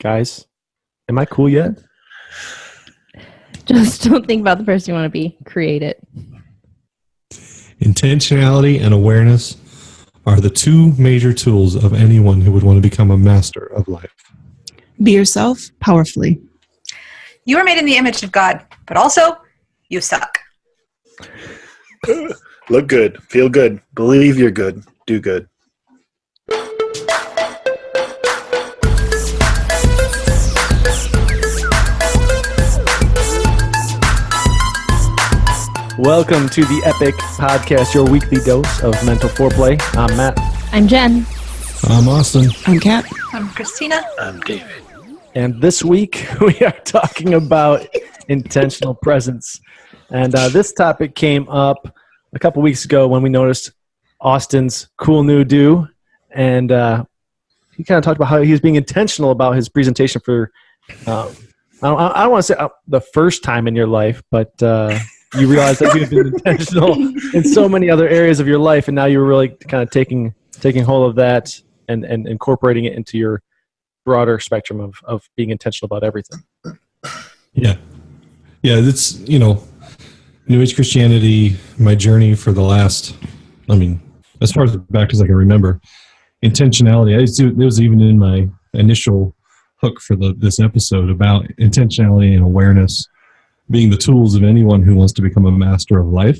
Guys, am I cool yet? Just don't think about the person you want to be. Create it. Intentionality and awareness are the two major tools of anyone who would want to become a master of life. Be yourself powerfully. You are made in the image of God, but also you suck. Look good, feel good, believe you're good, do good. Welcome to the Epoch Podcast, your weekly dose of mental foreplay. I'm Matt. I'm Jen. I'm Austin. I'm Kat. I'm Christina. I'm David. And this week we are talking about intentional presence. And this topic came up a couple weeks ago when we noticed Austin's cool new do. And he kind of talked about how he was being intentional about his presentation for, I don't want to say the first time in your life, but you realized that you've been intentional in so many other areas of your life. And now you're really kind of taking hold of that and incorporating it into your broader spectrum of being intentional about everything. Yeah. It's, New Age Christianity, my journey for the last, as far back as I can remember, intentionality. It was even in my initial hook for this episode about intentionality and awareness being the tools of anyone who wants to become a master of life.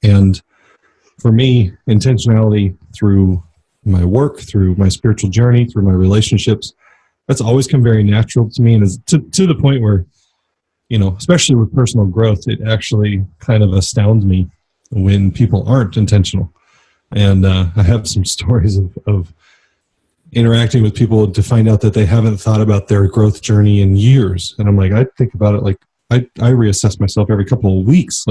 And for me, intentionality through my work, through my spiritual journey, through my relationships, that's always come very natural to me. And is to the point where, especially with personal growth, it actually kind of astounds me when people aren't intentional. And I have some stories of interacting with people to find out that they haven't thought about their growth journey in years. And I'm like, I think about it like I reassess myself every couple of weeks.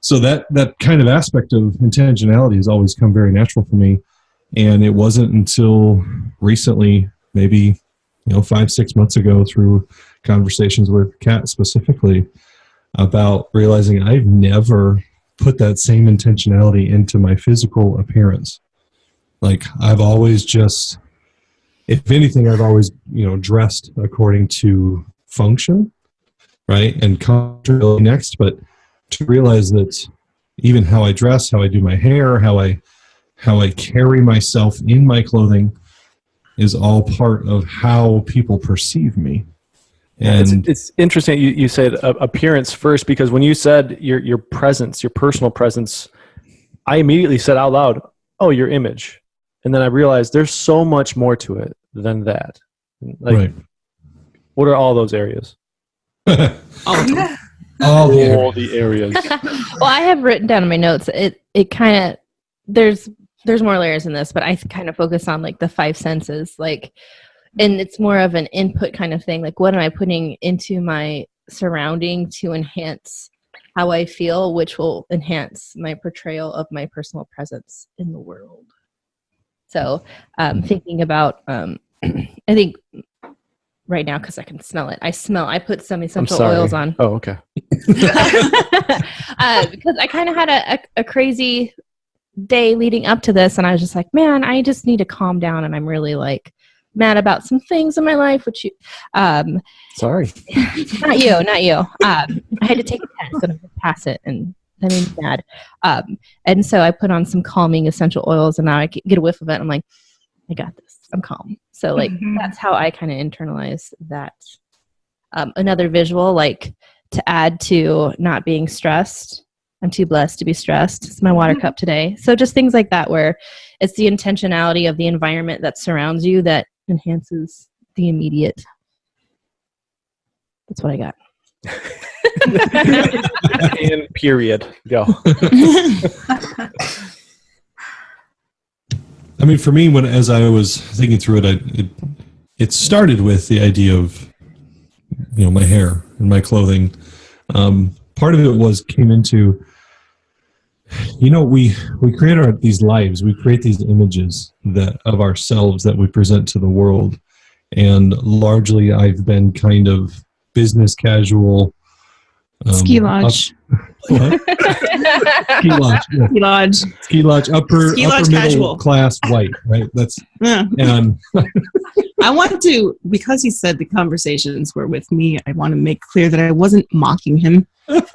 So that kind of aspect of intentionality has always come very natural for me. And it wasn't until recently, maybe 5-6 months ago, through conversations with Kat specifically, about realizing I've never put that same intentionality into my physical appearance. I've always just, if anything, I've always, dressed according to function, right? And comfortability next, but to realize that even how I dress, how I do my hair, how I carry myself in my clothing is all part of how people perceive me. And it's interesting you said appearance first, because when you said your presence, your personal presence, I immediately said out loud, "Oh, your image," and then I realized there's so much more to it than that. Right. What are all those areas? all the areas. Well, I have written down in my notes. It kind of there's more layers in this, but I kind of focus on the 5 senses, and it's more of an input kind of thing. What am I putting into my surrounding to enhance how I feel, which will enhance my portrayal of my personal presence in the world. So thinking about, I think right now, because I can smell it. I put some essential oils on. Oh, okay. Because I kind of had a crazy day leading up to this, and I was just like, man, I just need to calm down, and I'm really mad about some things in my life, which you sorry. not you. I had to take a test and pass it, and that made me mad. And so I put on some calming essential oils, and now I get a whiff of it. I'm like, I got this. I'm calm. So that's how I kind of internalize that. Another visual, to add to not being stressed. I'm too blessed to be stressed. It's my water cup today. So just things like that, where it's the intentionality of the environment that surrounds you that enhances the immediate. That's what I got. And period. Go. For me, as I was thinking through it, it started with the idea of, my hair and my clothing. Part of it came into, we create these lives, we create these images of ourselves that we present to the world. And largely I've been kind of business casual, Ski lodge. What? Ski lodge. Yeah. Ski lodge. Ski lodge. Upper middle casual. class white. Right. That's Yeah. and I want to, because he said the conversations were with me, I want to make clear that I wasn't mocking him. Like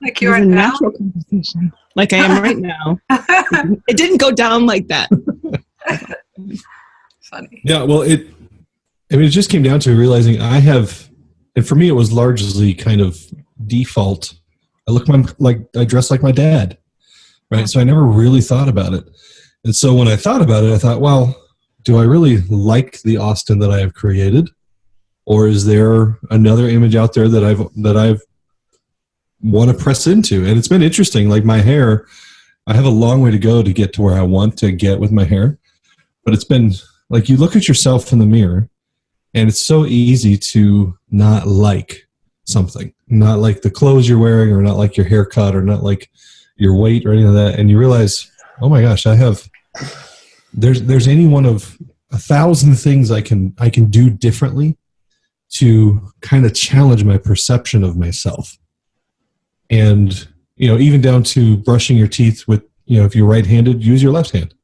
It you was are a now. natural conversation, like I am right now. It didn't go down like that. Funny. yeah. Well, it just came down to realizing I have, and for me, it was largely kind of default. I dress like my dad, right? So I never really thought about it. And so when I thought about it, I thought, well, do I really like the Austin that I have created? Or is there another image out there that I've want to press into? And it's been interesting. Like my hair, I have a long way to go to get to where I want to get with my hair. But it's been like you look at yourself in the mirror and it's so easy to not like something, not like the clothes you're wearing or not like your haircut or not like your weight or anything like that. And you realize, oh my gosh, there's any one of 1,000 things I can do differently to kind of challenge my perception of myself. And, even down to brushing your teeth with, if you're right-handed, use your left hand,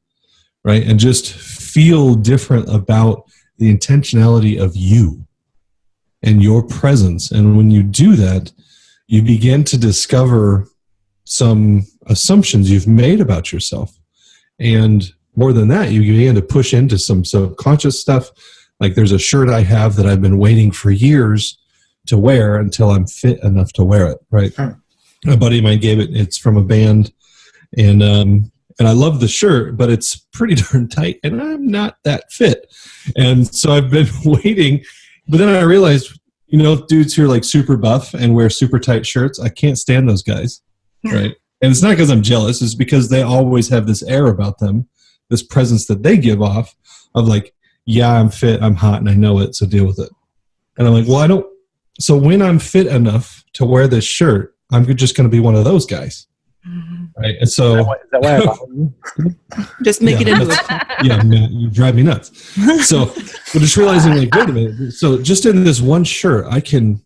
right? And just feel different about the intentionality of you and your presence. And when you do that, you begin to discover some assumptions you've made about yourself. And more than that, you begin to push into some subconscious stuff. Like there's a shirt I have that I've been waiting for years to wear until I'm fit enough to wear it, right? A buddy of mine gave it. It's from a band. And I love the shirt, but it's pretty darn tight and I'm not that fit. And so I've been waiting. But then I realized, dudes who are like super buff and wear super tight shirts, I can't stand those guys, right? And it's not because I'm jealous. It's because they always have this air about them, this presence that they give off of like, yeah, I'm fit, I'm hot, and I know it, so deal with it. And I'm like, well, I don't. So when I'm fit enough to wear this shirt, I'm just going to be one of those guys, right? And so Is that why I follow you? Just make it into a yeah, man, you drive me nuts. So we're just realizing, like, wait a minute. So just in this one shirt, I can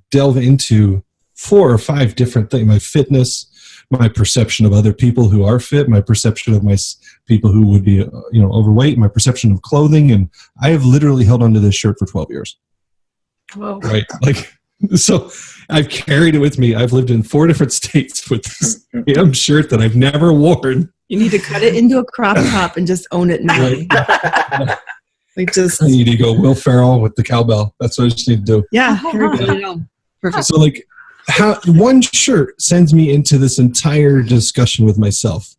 delve into 4 or 5 different things: my fitness, my perception of other people who are fit, my perception of my people who would be, overweight, my perception of clothing. And I have literally held onto this shirt for 12 years. Whoa. Right. Like, so I've carried it with me. I've lived in 4 different states with this damn shirt that I've never worn. You need to cut it into a crop top and just own it now. Right. Like just I need to go Will Ferrell with the cowbell. That's what I just need to do. yeah. There you go. Perfect. So like how one shirt sends me into this entire discussion with myself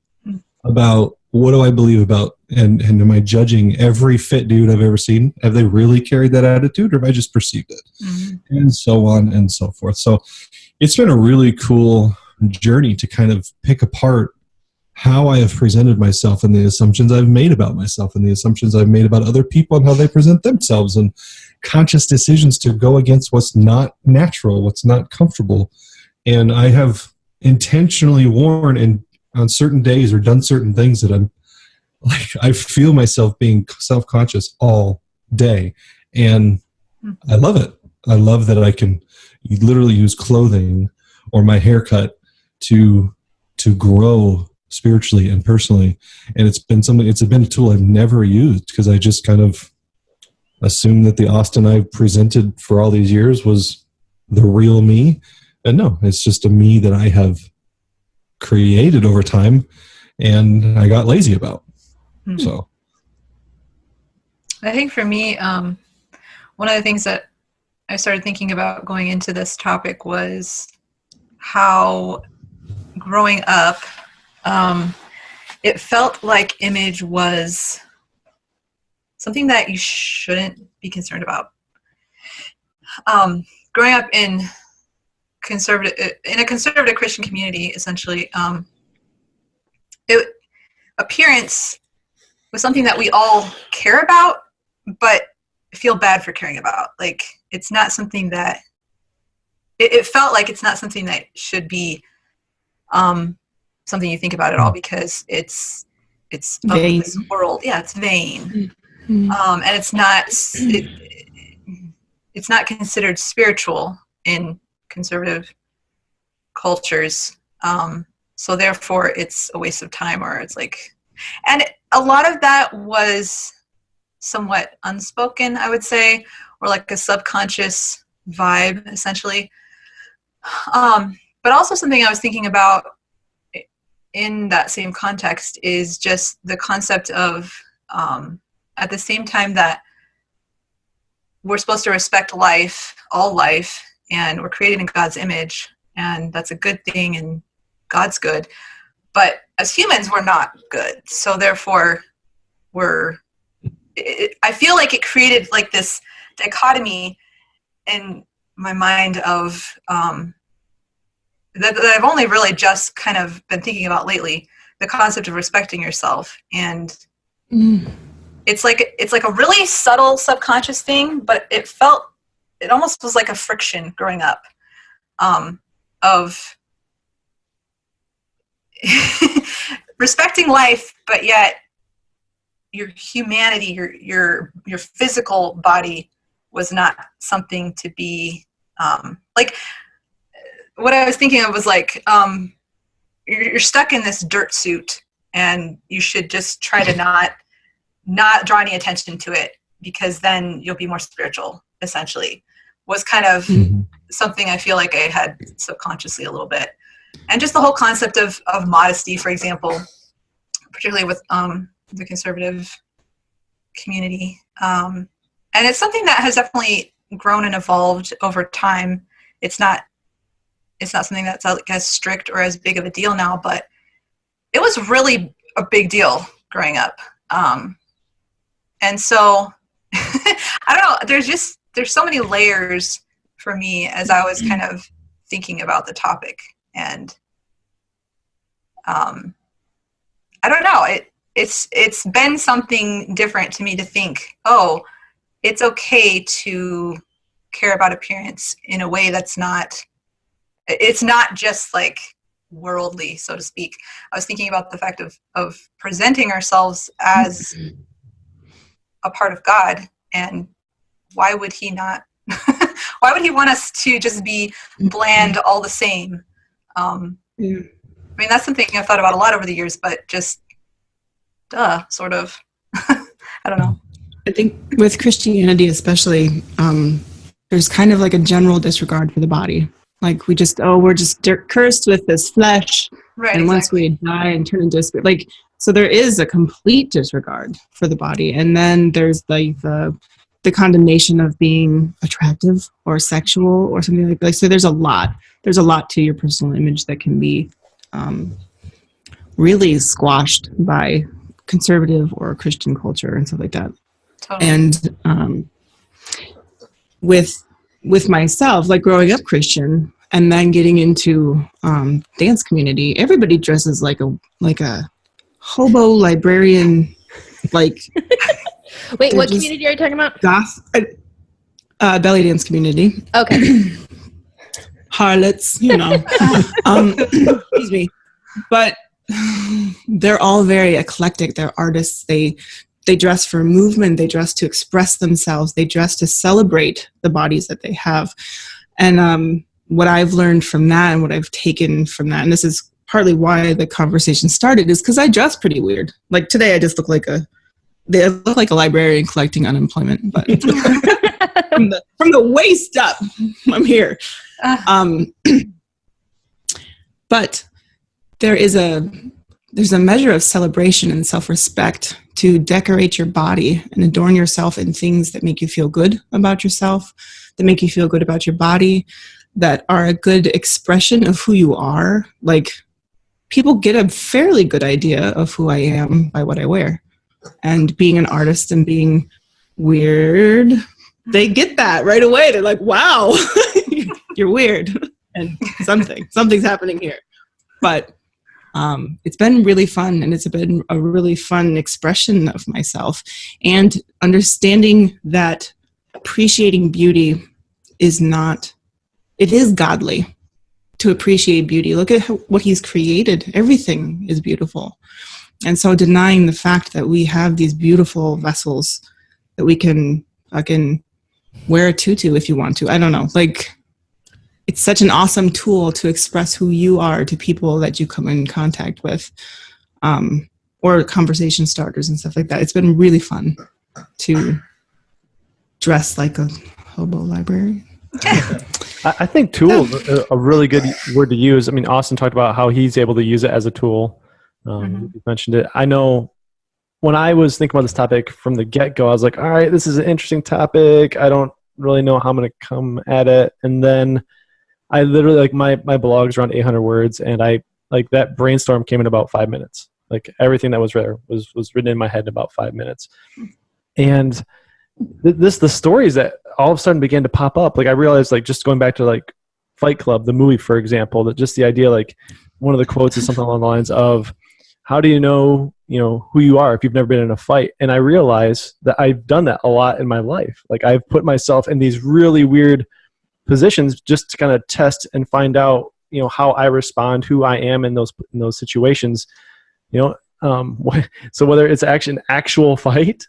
about what do I believe about, and am I judging every fit dude I've ever seen? Have they really carried that attitude, or have I just perceived it? Mm-hmm. And so on and so forth. So it's been a really cool journey to kind of pick apart how I have presented myself and the assumptions I've made about myself and the assumptions I've made about other people and how they present themselves, and conscious decisions to go against what's not natural, what's not comfortable. And I have intentionally worn and on certain days or done certain things that I'm like, I feel myself being self-conscious all day. And I love it. I love that I can literally use clothing or my haircut to grow spiritually and personally. And it's been a tool I've never used because I just kind of assumed that the Austin I've presented for all these years was the real me. And no, it's just a me that I have created over time and I got lazy about. Mm-hmm. So I think for me, one of the things that I started thinking about going into this topic was how growing up, it felt like image was something that you shouldn't be concerned about. Growing up in a conservative Christian community, essentially, appearance was something that we all care about, but feel bad for caring about. Like, it's not something that it felt like it's not something that should be something you think about at all, because it's vain. Of this world. Yeah, it's vain. Mm-hmm. And it's not considered spiritual in conservative cultures. So therefore it's a waste of time, or it's like, and a lot of that was somewhat unspoken, I would say, or like a subconscious vibe, essentially. But also something I was thinking about in that same context is just the concept of, at the same time that we're supposed to respect life, all life, and we're created in God's image, and that's a good thing, and God's good. But as humans, we're not good. So therefore, I feel like it created like this dichotomy in my mind of that I've only really just kind of been thinking about lately, the concept of respecting yourself. And it's like a really subtle subconscious thing, but it almost was like a friction growing up, of respecting life, but yet your humanity, your physical body was not something to be, like, what I was thinking of was like, you're stuck in this dirt suit, and you should just try to not draw any attention to it, because then you'll be more spiritual, essentially, was kind of something I feel like I had subconsciously a little bit. And just the whole concept of modesty, for example, particularly with the conservative community. And it's something that has definitely grown and evolved over time. It's not something that's like as strict or as big of a deal now, but it was really a big deal growing up. And so I don't know, there's so many layers for me as I was kind of thinking about the topic. And I don't know, it's been something different to me to think, oh, it's okay to care about appearance in a way that's it's not just like worldly, so to speak. I was thinking about the fact of presenting ourselves as a part of God, and why would he not, why would he want us to just be bland all the same? I mean, that's something I've thought about a lot over the years, but just, sort of, I don't know. I think with Christianity especially, there's kind of like a general disregard for the body. Like we're just cursed with this flesh, right? And once we die and turn into a spirit, like, so there is a complete disregard for the body. And then there's like the condemnation of being attractive or sexual or something like that. So there's a lot to your personal image that can be really squashed by conservative or Christian culture and stuff like that. Totally. And with myself, like growing up Christian and then getting into dance community, everybody dresses like a hobo librarian, like. Wait, what community are you talking about? Belly dance community. Okay. Harlots, excuse me. But they're all very eclectic. They're artists. They dress for movement. They dress to express themselves. They dress to celebrate the bodies that they have. And what I've learned from that and what I've taken from that, and this is partly why the conversation started, is because I dress pretty weird. Like today, I just look like a librarian collecting unemployment. But from the waist up, I'm here. But there's a measure of celebration and self-respect to decorate your body and adorn yourself in things that make you feel good about yourself, that make you feel good about your body, that are a good expression of who you are. Like, people get a fairly good idea of who I am by what I wear. And being an artist and being weird, they get that right away. They're like, wow, you're weird. And something's happening here. But it's been really fun, and it's been a really fun expression of myself, and understanding that appreciating beauty is godly to appreciate beauty. Look at what he's created. Everything is beautiful. And so denying the fact that we have these beautiful vessels that we can fucking wear a tutu if you want to. I don't know. Like, it's such an awesome tool to express who you are to people that you come in contact with, or conversation starters and stuff like that. It's been really fun to dress like a hobo librarian. I think tool is a really good word to use. I mean, Austin talked about how he's able to use it as a tool. You mentioned it. I know when I was thinking about this topic from the get-go, I was like, all right, this is an interesting topic. I don't really know how I'm going to come at it. And then I literally, like, my blog's around 800 words, and I, like, that brainstorm came in about 5 minutes. Like, everything that was there was written in my head in about 5 minutes. And the stories that all of a sudden began to pop up, like, I realized, like, just going back to, like, Fight Club, the movie, for example, that just the idea, like, one of the quotes is something along the lines of, how do you know who you are if you've never been in a fight? And I realized that I've done that a lot in my life. Like, I've put myself in these really weird positions just to kind of test and find out, how I respond, who I am in those situations, so whether it's actually an actual fight,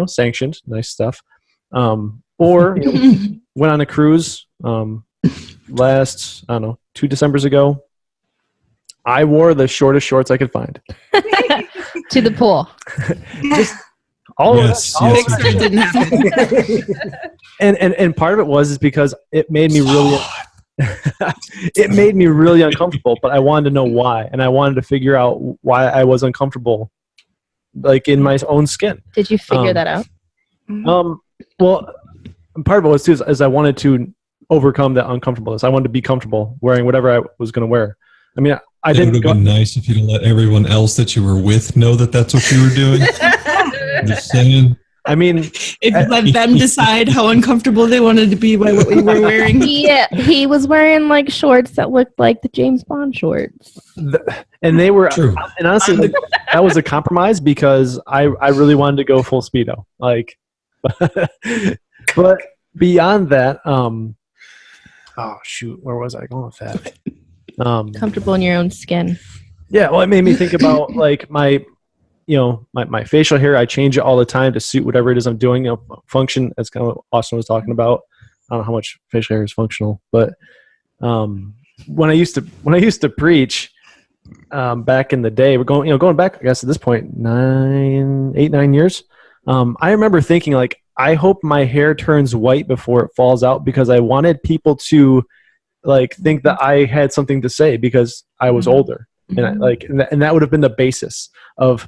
sanctioned, nice stuff, or went on a cruise last, I don't know, 2 Decembers ago. I wore the shortest shorts I could find. To the pool. Just all Yes, of yes, that. you Didn't happen. And part of it was because it made me really it made me really uncomfortable, but I wanted to know why, and I wanted to figure out why I was uncomfortable, like, in my own skin. Did you figure that out? Well, part of it was too is I wanted to overcome that uncomfortableness. I wanted to be comfortable wearing whatever I was going to wear. I mean, I It didn't would have been nice if you'd let everyone else that you were with know that that's what you were doing. I'm just saying. I mean, If you let them decide how uncomfortable they wanted to be by what we were wearing. He was wearing, like, shorts that looked like the James Bond shorts. and they were, True. and honestly, like, that was a compromise because I really wanted to go full speedo, like, but beyond that, oh shoot, where was I going with that? Comfortable in your own skin. Yeah, well, it made me think about, like, my facial hair. I change it all the time to suit whatever it is I'm doing. Function, that's kind of what Austin was talking about. I don't know how much facial hair is functional, but when I used to preach back in the day, we're going back, I guess at this point 9 years. I remember thinking, like, I hope my hair turns white before it falls out, because I wanted people to, like, think that I had something to say because I was older, and and that would have been the basis of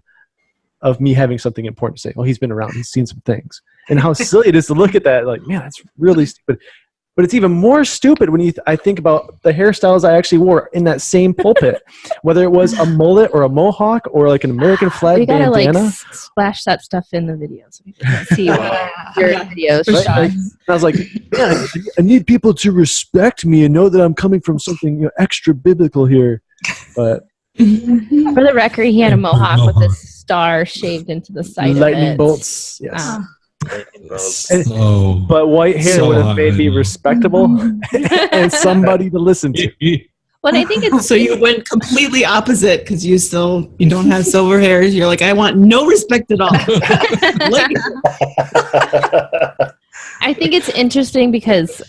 me having something important to say. Well, he's been around, he's seen some things, and how silly it is to look at that. Like, man, that's really stupid. But it's even more stupid when I think about the hairstyles I actually wore in that same pulpit, whether it was a mullet or a mohawk or, like, an American flag We gotta, bandana. like, splash that stuff in the video so we can see your videos. Right? Like, I was like, yeah, I need people to respect me and know that I'm coming from something extra biblical here. But For the record, he had a mohawk with a star shaved into the side lightning of it. bolts, yes. Oh. But white hair So would have made me hot. respectable and somebody to listen to. But I think it's So you went completely opposite because you don't have silver hair. You're like, I want no respect at all. I think it's interesting because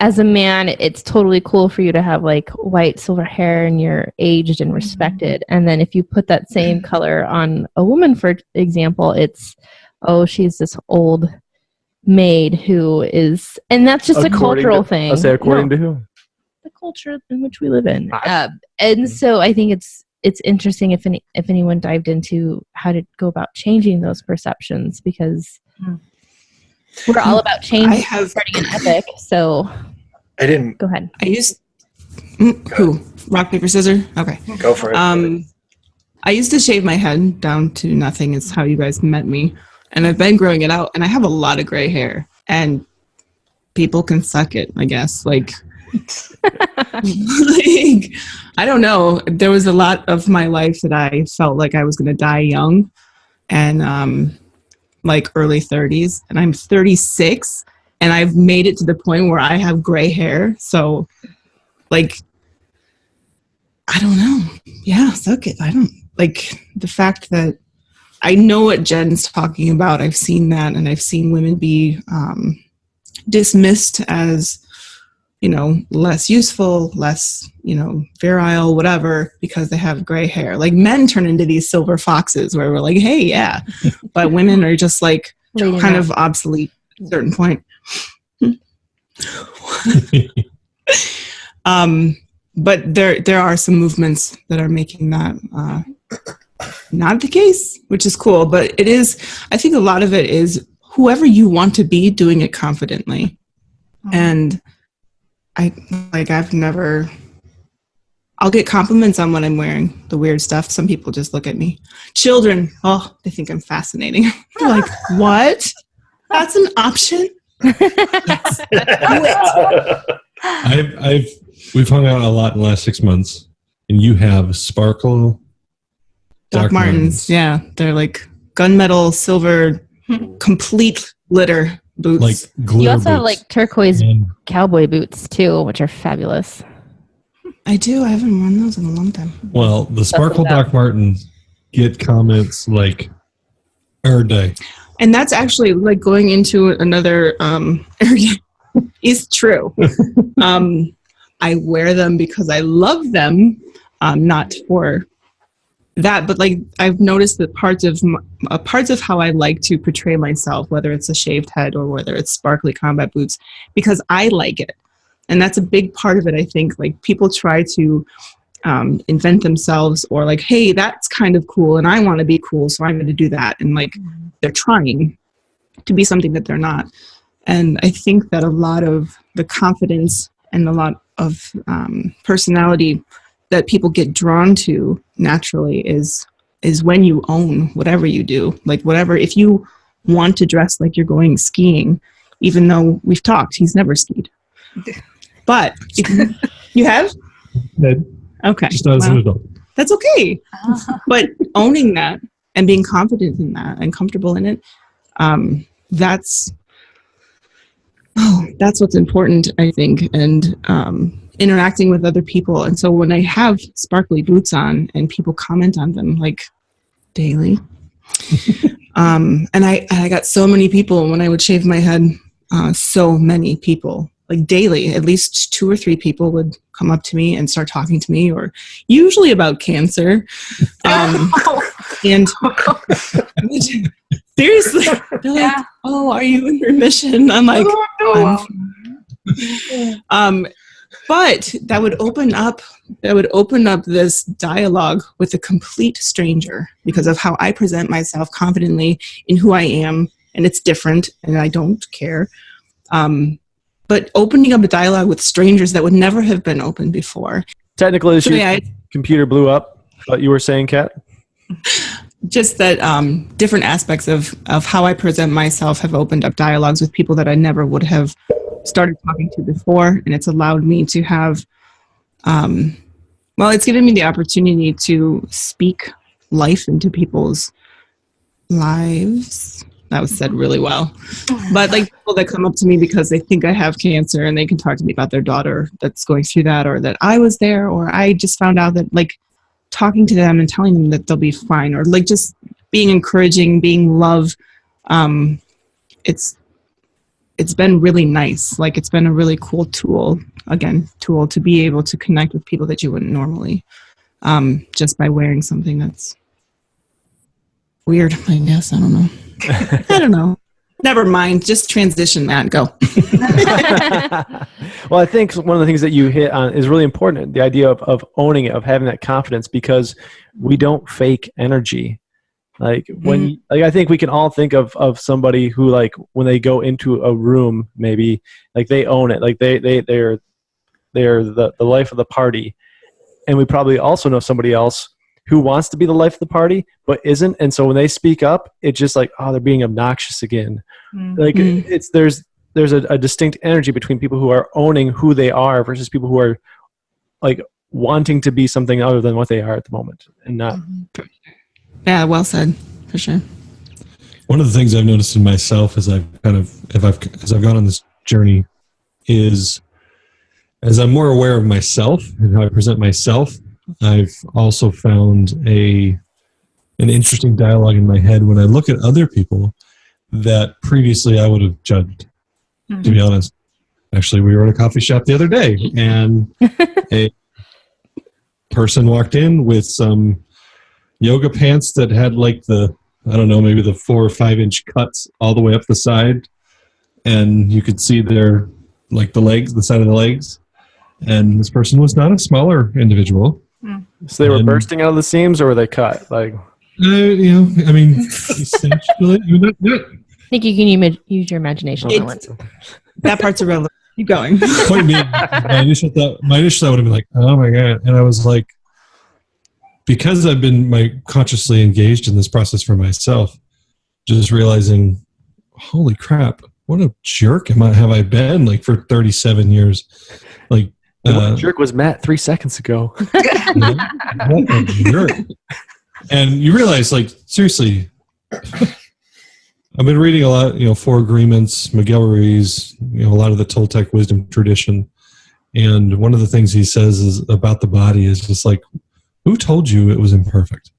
as a man, it's totally cool for you to have, like, white silver hair and you're aged and respected. And then if you put that same color on a woman, for example, it's, oh, she's this old maid who is, and that's just a cultural thing. I'll say according to who? The culture in which we live in. And so I think it's interesting if anyone dived into how to go about changing those perceptions, because we're all about change. Starting an epic. So I didn't go ahead. Who? Rock, paper, scissors? Okay. go for it. I used to shave my head down to nothing. Is how you guys met me. And I've been growing it out, and I have a lot of gray hair. And people can suck it, I guess. Like, I don't know. There was a lot of my life that I felt like I was going to die young, and like early 30s. And I'm 36, and I've made it to the point where I have gray hair. So, like, I don't know. Yeah, suck it. I don't like the fact that I know what Jen's talking about. I've seen that, and I've seen women be dismissed as, less useful, less, virile, whatever, because they have gray hair. Like men turn into these silver foxes where we're like, hey, yeah. But women are just like kind of obsolete at a certain point. But there are some movements that are making that not the case, which is cool. But it is, I think a lot of it is whoever you want to be doing it confidently. And I'll get compliments on what I'm wearing, the weird stuff. Some people just look at me. Children, they think I'm fascinating. They're like, what? That's an option? We've hung out a lot in the last 6 months, and you have sparkle Doc Martens. Yeah, they're like gunmetal, silver, complete glitter boots. Like glitter You also have boots. like turquoise cowboy boots too, which are fabulous. I do. I haven't worn those in a long time. Well, the sparkle Doc Martens get comments like every day. And that's actually like going into another area is true. I wear them because I love them, not for that, but like I've noticed that parts of how I like to portray myself, whether it's a shaved head or whether it's sparkly combat boots, because I like it. And that's a big part of it. I think like people try to invent themselves or like, hey, that's kind of cool and I want to be cool, so I'm going to do that. And like they're trying to be something that they're not. And I think that a lot of the confidence and a lot of personality that people get drawn to naturally is when you own whatever you do. Like whatever, if you want to dress like you're going skiing, even though we've talked, he's never skied. But you have? Okay. Just as an adult. That's okay. But owning that and being confident in that and comfortable in it, that's what's important, I think, and interacting with other people. And so when I have sparkly boots on and people comment on them like daily, and I got so many people when I would shave my head, so many people, like daily, at least 2 or 3 people would come up to me and start talking to me, or usually about cancer. And seriously, they're like, oh, are you in remission? I'm like, but that would open up this dialogue with a complete stranger because of how I present myself confidently in who I am, and it's different, and I don't care. But opening up a dialogue with strangers that would never have been open before. Technical issue. Computer blew up. What you were saying, Kat? Just that different aspects of how I present myself have opened up dialogues with people that I never would have started talking to before. And it's allowed me to have, it's given me the opportunity to speak life into people's lives. That was said really well. But like people that come up to me because they think I have cancer and they can talk to me about their daughter that's going through that, or that I was there, or I just found out that, like, talking to them and telling them that they'll be fine, or like just being encouraging, being love. It's been really nice. Like it's been a really cool tool to be able to connect with people that you wouldn't normally, just by wearing something that's weird, I guess. I don't know. I don't know. Never mind. Just transition, Matt. Go. Well, I think one of the things that you hit on is really important. The idea of owning it, of having that confidence, because we don't fake energy. Like when, I think we can all think of somebody who, like, when they go into a room, maybe like they own it. Like they're the life of the party. And we probably also know somebody else who wants to be the life of the party, but isn't. And so when they speak up, it's just like, oh, they're being obnoxious again. Like there's a distinct energy between people who are owning who they are versus people who are like wanting to be something other than what they are at the moment and not. Yeah, well said, for sure. One of the things I've noticed in myself as I've gone on this journey is, as I'm more aware of myself and how I present myself, I've also found an interesting dialogue in my head when I look at other people that previously I would have judged, to be honest. Actually, we were at a coffee shop the other day, and a person walked in with some yoga pants that had like maybe the 4 or 5 inch cuts all the way up the side, and you could see their the side of the legs. And this person was not a smaller individual. So they were bursting out of the seams, or were they cut? Essentially, I think you can use your imagination on that one. That part's irrelevant. Keep going. Point being, my initial thought would have been like, oh my God. And I was like, because I've been consciously engaged in this process for myself, just realizing, holy crap, what a jerk have I been for 37 years? What jerk was Matt 3 seconds ago. What a jerk. And you realize, seriously, I've been reading a lot, Four Agreements, Miguel Ruiz, a lot of the Toltec wisdom tradition. And one of the things he says is about the body is just who told you it was imperfect?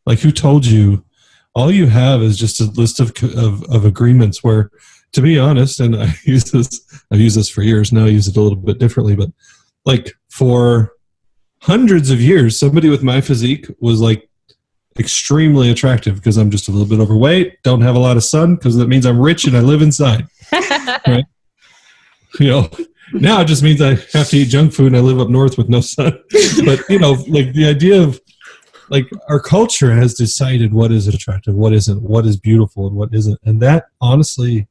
Who told you? All you have is just a list of agreements where, to be honest, and I've used this for years, now I use it a little bit differently, but for hundreds of years, somebody with my physique was extremely attractive because I'm just a little bit overweight, don't have a lot of sun because that means I'm rich and I live inside. Right? Now it just means I have to eat junk food and I live up north with no sun. But the idea of our culture has decided what is attractive, what isn't, what is beautiful and what isn't. And that honestly,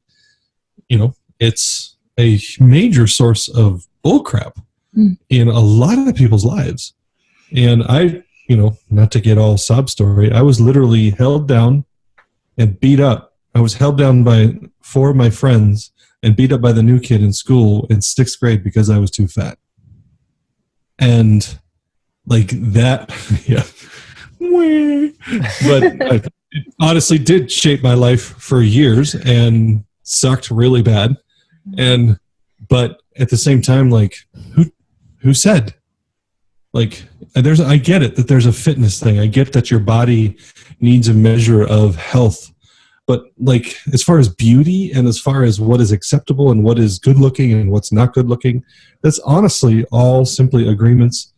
it's a major source of bullcrap in a lot of people's lives. And I, not to get all sob story, I was literally held down and beat up. I was held down by 4 of my friends and beat up by the new kid in school in 6th grade because I was too fat. And that, yeah. But it honestly did shape my life for years and sucked really bad. But at the same time, who said? I get it that there's a fitness thing. I get that your body needs a measure of health. But as far as beauty and as far as what is acceptable and what is good looking and what's not good looking, that's honestly all simply agreements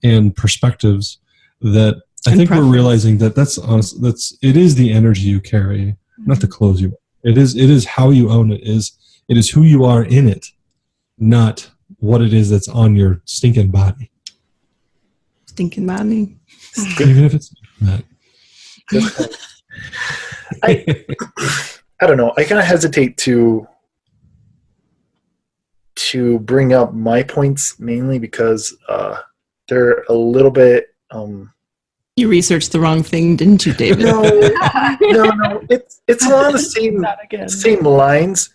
and perspectives that I think we're realizing that it is the energy you carry, not the clothes you wear. It is how you own it. It is who you are in it, not what it is that's on your stinking body. Stinking body. Even if it's not. I don't know. I kind of hesitate to bring up my points mainly because they're a little bit. You researched the wrong thing, didn't you, David? No. It's along the same lines,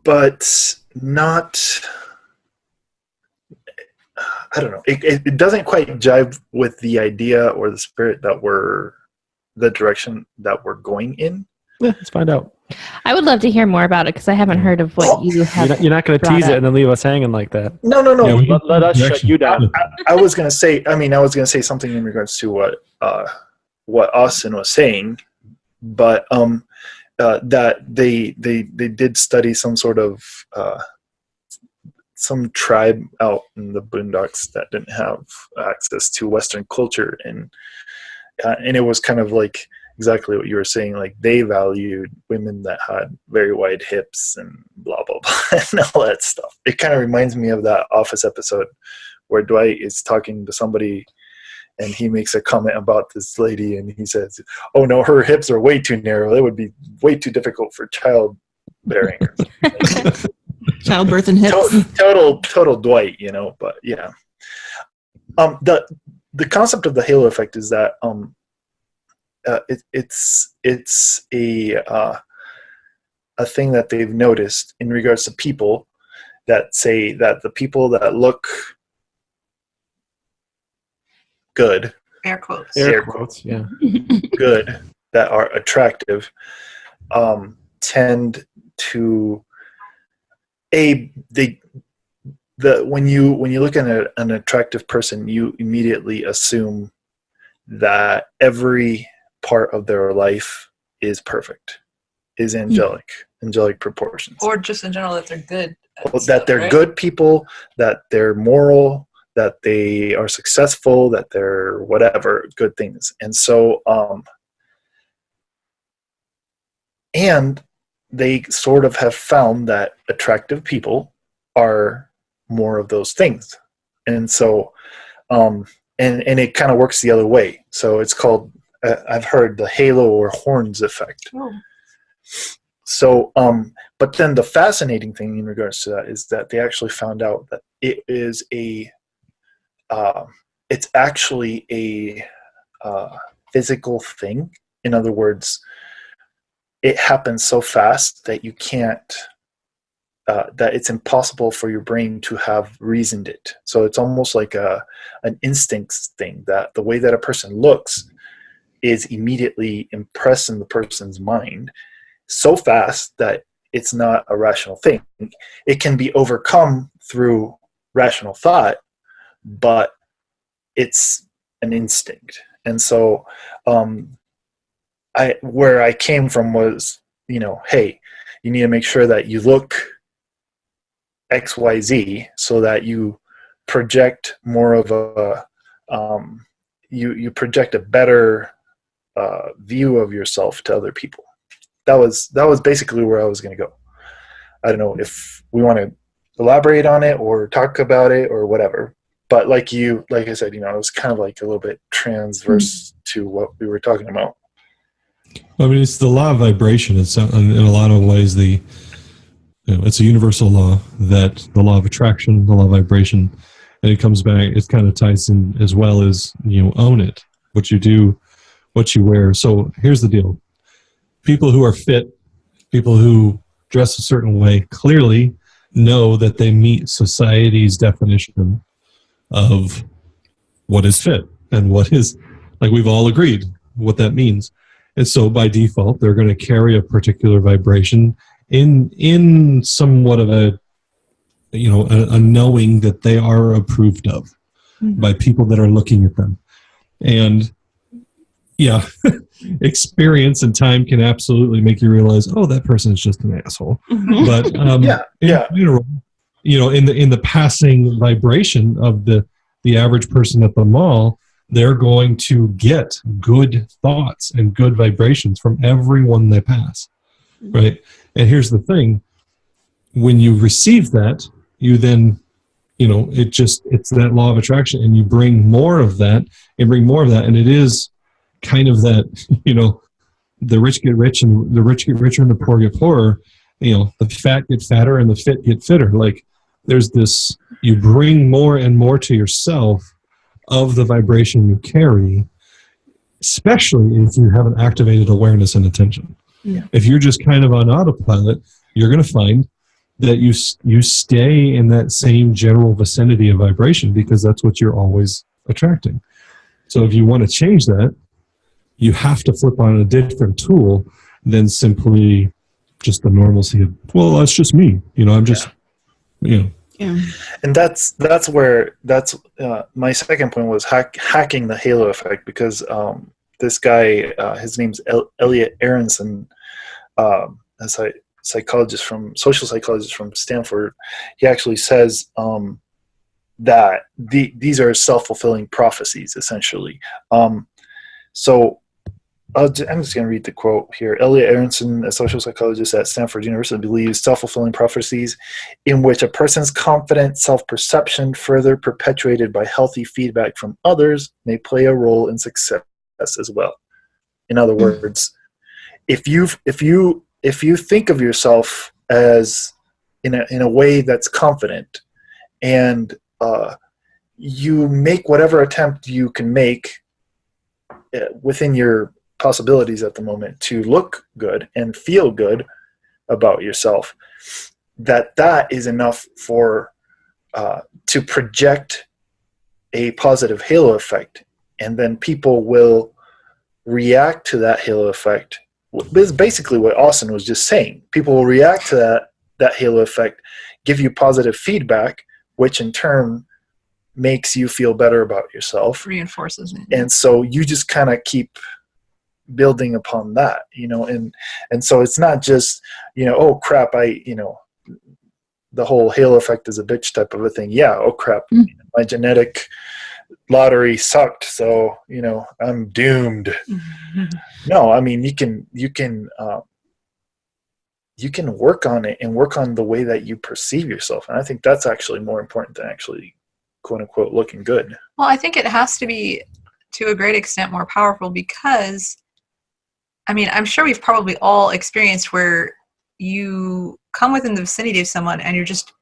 but not. I don't know. It doesn't quite jive with the idea or the spirit the direction that we're going in. Yeah, let's find out. I would love to hear more about it because I haven't heard of what you have. You're not going to tease it and then leave us hanging like that. No. Yeah, let us shut you down. I was going to say something in regards to what Austin was saying, but that they did study some sort of some tribe out in the boondocks that didn't have access to Western culture, and it was kind of exactly what you were saying. They valued women that had very wide hips and blah blah blah and all that stuff. It kind of reminds me of that Office episode where Dwight is talking to somebody and he makes a comment about this lady and he says, "Oh no, her hips are way too narrow. It would be way too difficult for childbearing." Childbirth and hips. Total Dwight, but yeah. The concept of the halo effect is that it's a thing that they've noticed in regards to people that say that the people that look good, Air quotes. Yeah. good, that are attractive, tend to when you look at an attractive person, you immediately assume that every part of their life is perfect. is angelic proportions. Or just in general that they're good. That they're right? good people, that they're moral, that they are successful, that they're whatever, good things. And so, and they sort of have found that attractive people are more of those things. And so, and it kind of works the other way. So it's called, I've heard the halo or horns effect. Oh. So, but then the fascinating thing in regards to that is that they actually found out that it is it's actually a physical thing. In other words, it happens so fast that you can't, that it's impossible for your brain to have reasoned it. So it's almost like an instincts thing, that the way that a person looks is immediately impressed in the person's mind so fast that it's not a rational thing. It can be overcome through rational thought, but it's an instinct. And so where I came from was, hey, you need to make sure that you look XYZ so that you project more of a you project a better view of yourself to other people. That was basically where I was going to go. I don't know if we want to elaborate on it or talk about it or whatever. But like I said, it was kind of like a little bit transverse to what we were talking about. I mean, it's the law of vibration. It's in a lot of ways it's a universal law, that the law of attraction, the law of vibration, and it comes back. It kind of ties in as well as own it. What you do, what you wear. So here's the deal: people who are fit, people who dress a certain way, clearly know that they meet society's definition of what is fit and what is, like we've all agreed what that means. And so by default, they're going to carry a particular vibration in somewhat of a knowing that they are approved of by people that are looking at them. And yeah, experience and time can absolutely make you realize, oh, that person is just an asshole. But in general, in the passing vibration of the average person at the mall, they're going to get good thoughts and good vibrations from everyone they pass, right? And here's the thing: when you receive that, you then, it's that law of attraction, and you bring more of that, and it is kind of that, the rich get rich and the rich get richer and the poor get poorer. The fat get fatter and the fit get fitter. Like there's this, you bring more and more to yourself of the vibration you carry, especially if you have an activated awareness and attention. Yeah. If you're just kind of on autopilot, you're going to find that you stay in that same general vicinity of vibration because that's what you're always attracting. So if you want to change that, you have to flip on a different tool than simply just the normalcy of, well, that's just me. I'm just, Yeah. And that's my second point was hacking the halo effect, because this guy, his name's Elliot Aronson, a social psychologist from Stanford. He actually says that these are self-fulfilling prophecies, essentially. So I'm just going to read the quote here. Elliot Aronson, a social psychologist at Stanford University, believes self-fulfilling prophecies in which a person's confident self-perception, further perpetuated by healthy feedback from others, may play a role in success as well. In other words, if you think of yourself as in a way that's confident, and you make whatever attempt you can make within your possibilities at the moment to look good and feel good about yourself, that is enough for to project a positive halo effect, and then people will react to that halo effect. This is basically what Austin was just saying. People will react to that halo effect, give you positive feedback, which in turn makes you feel better about yourself, reinforces it. And so you just kind of keep building upon that, and so it's not just, oh crap, the whole halo effect is a bitch type of a thing. Yeah. Oh crap. My genetic lottery sucked. So, I'm doomed. No, I mean, you can work on it and work on the way that you perceive yourself. And I think that's actually more important than actually quote unquote looking good. Well, I think it has to be to a great extent more powerful because, I mean, I'm sure we've probably all experienced where you come within the vicinity of someone and you're just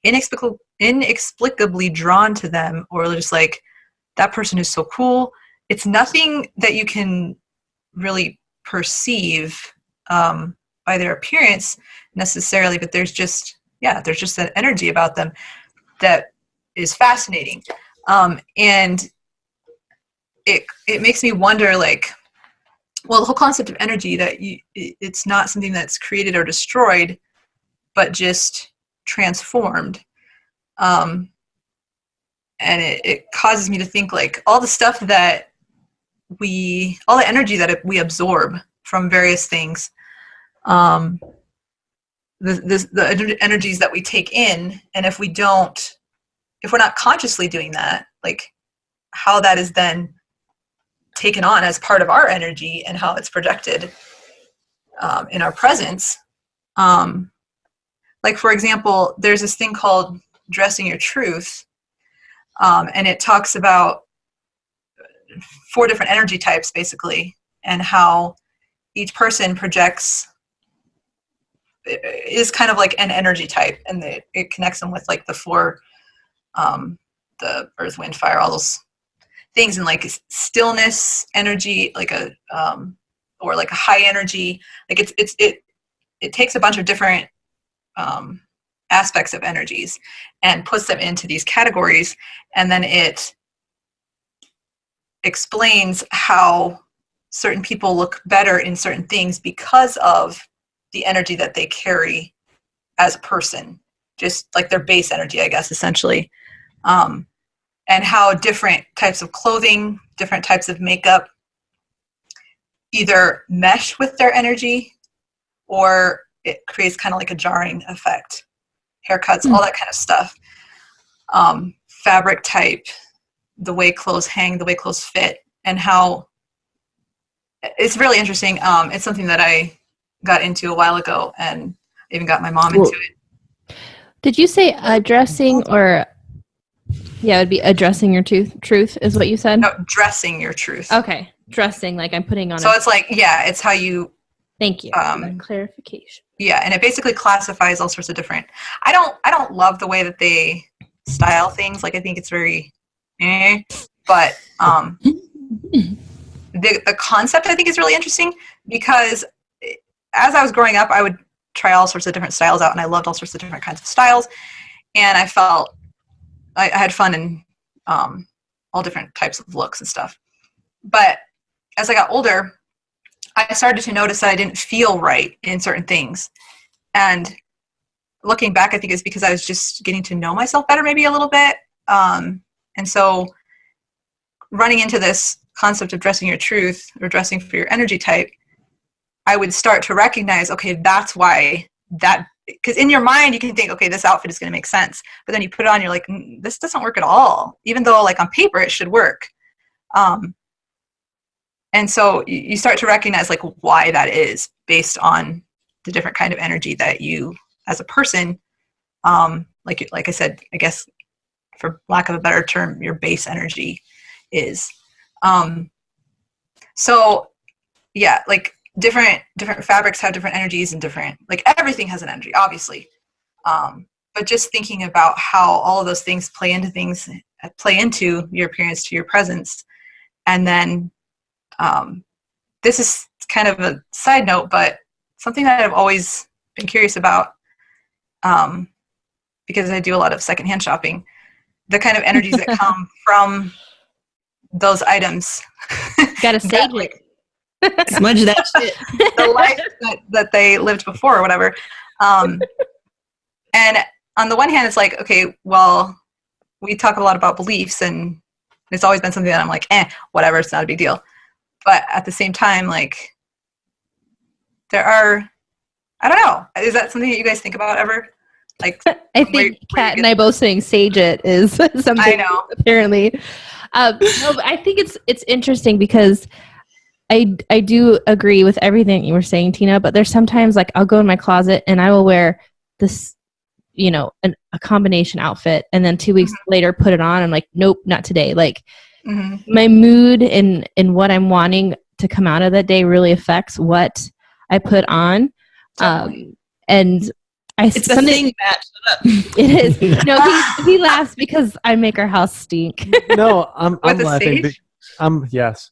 inexplicably drawn to them, or just like, that person is so cool. It's nothing that you can really perceive by their appearance necessarily, but there's just that energy about them that is fascinating. And it makes me wonder, like, well, the whole concept of energy, that it's not something that's created or destroyed, but just transformed. And it causes me to think, like, all the stuff that all the energy that we absorb from various things, the energies that we take in, and if we're not consciously doing that, like, how that is then taken on as part of our energy and how it's projected in our presence. Like, for example, there's this thing called Dressing Your Truth, and it talks about 4 different energy types, basically, and how each person is kind of like an energy type, and it connects them with, like, the 4, the earth, wind, fire, all those things, and like stillness energy, like or like a high energy, like it takes a bunch of different aspects of energies and puts them into these categories, and then it explains how certain people look better in certain things because of the energy that they carry as a person, just like their base energy, I guess, essentially. And how different types of clothing, different types of makeup either mesh with their energy, or it creates kind of like a jarring effect. Haircuts, all that kind of stuff. Fabric type, the way clothes hang, the way clothes fit, and how it's really interesting. It's something that I got into a while ago, and even got my mom into it. Did you say addressing, or... Yeah, it would be addressing your truth is what you said? No, dressing your truth. Okay. Dressing, like I'm putting on. So it's like, it's how you... Thank you for that clarification. Yeah, and it basically classifies all sorts of different... I don't love the way that they style things. Like, I think it's very... But the concept, I think, is really interesting, because as I was growing up, I would try all sorts of different styles out, and I loved all sorts of different kinds of styles. And I felt... I had fun in all different types of looks and stuff. But as I got older, I started to notice that I didn't feel right in certain things. And looking back, I think it's because I was just getting to know myself better, maybe a little bit. And so running into this concept of dressing your truth, or dressing for your energy type, I would start to recognize, okay, that's why because in your mind you can think, okay, this outfit is going to make sense, but then you put it on, you're like, this doesn't work at all, even though, like, on paper it should work. And so you start to recognize, like, why that is, based on the different kind of energy that you as a person, like I said, I guess, for lack of a better term, your base energy is. So yeah, like, different fabrics have different energies, and different, like, everything has an energy, obviously. But just thinking about how all of those things play into your appearance, to your presence. And then this is kind of a side note, but something that I've always been curious about, because I do a lot of secondhand shopping, the kind of energies that come from those items. Gotta sage it. Smudge that shit. The life that they lived before, or whatever. And on the one hand, it's like, okay, well, we talk a lot about beliefs, and it's always been something that I'm like, whatever, it's not a big deal. but at the same time, like, there are, I don't know. Is that something that you guys think about ever? Like, I think Kat and I both saying sage it is something. I know. Apparently, no, but I think it's interesting because I do agree with everything you were saying, Tina. But there's sometimes like I'll go in my closet and I will wear this, you know, a combination outfit, and then 2 weeks later put it on. I'm like, nope, not today. Like my mood and what I'm wanting to come out of that day really affects what I put on. And it's a thing, Matt. Shut up. It is. No, he laughs because I make our house stink. No, I'm laughing. Yes.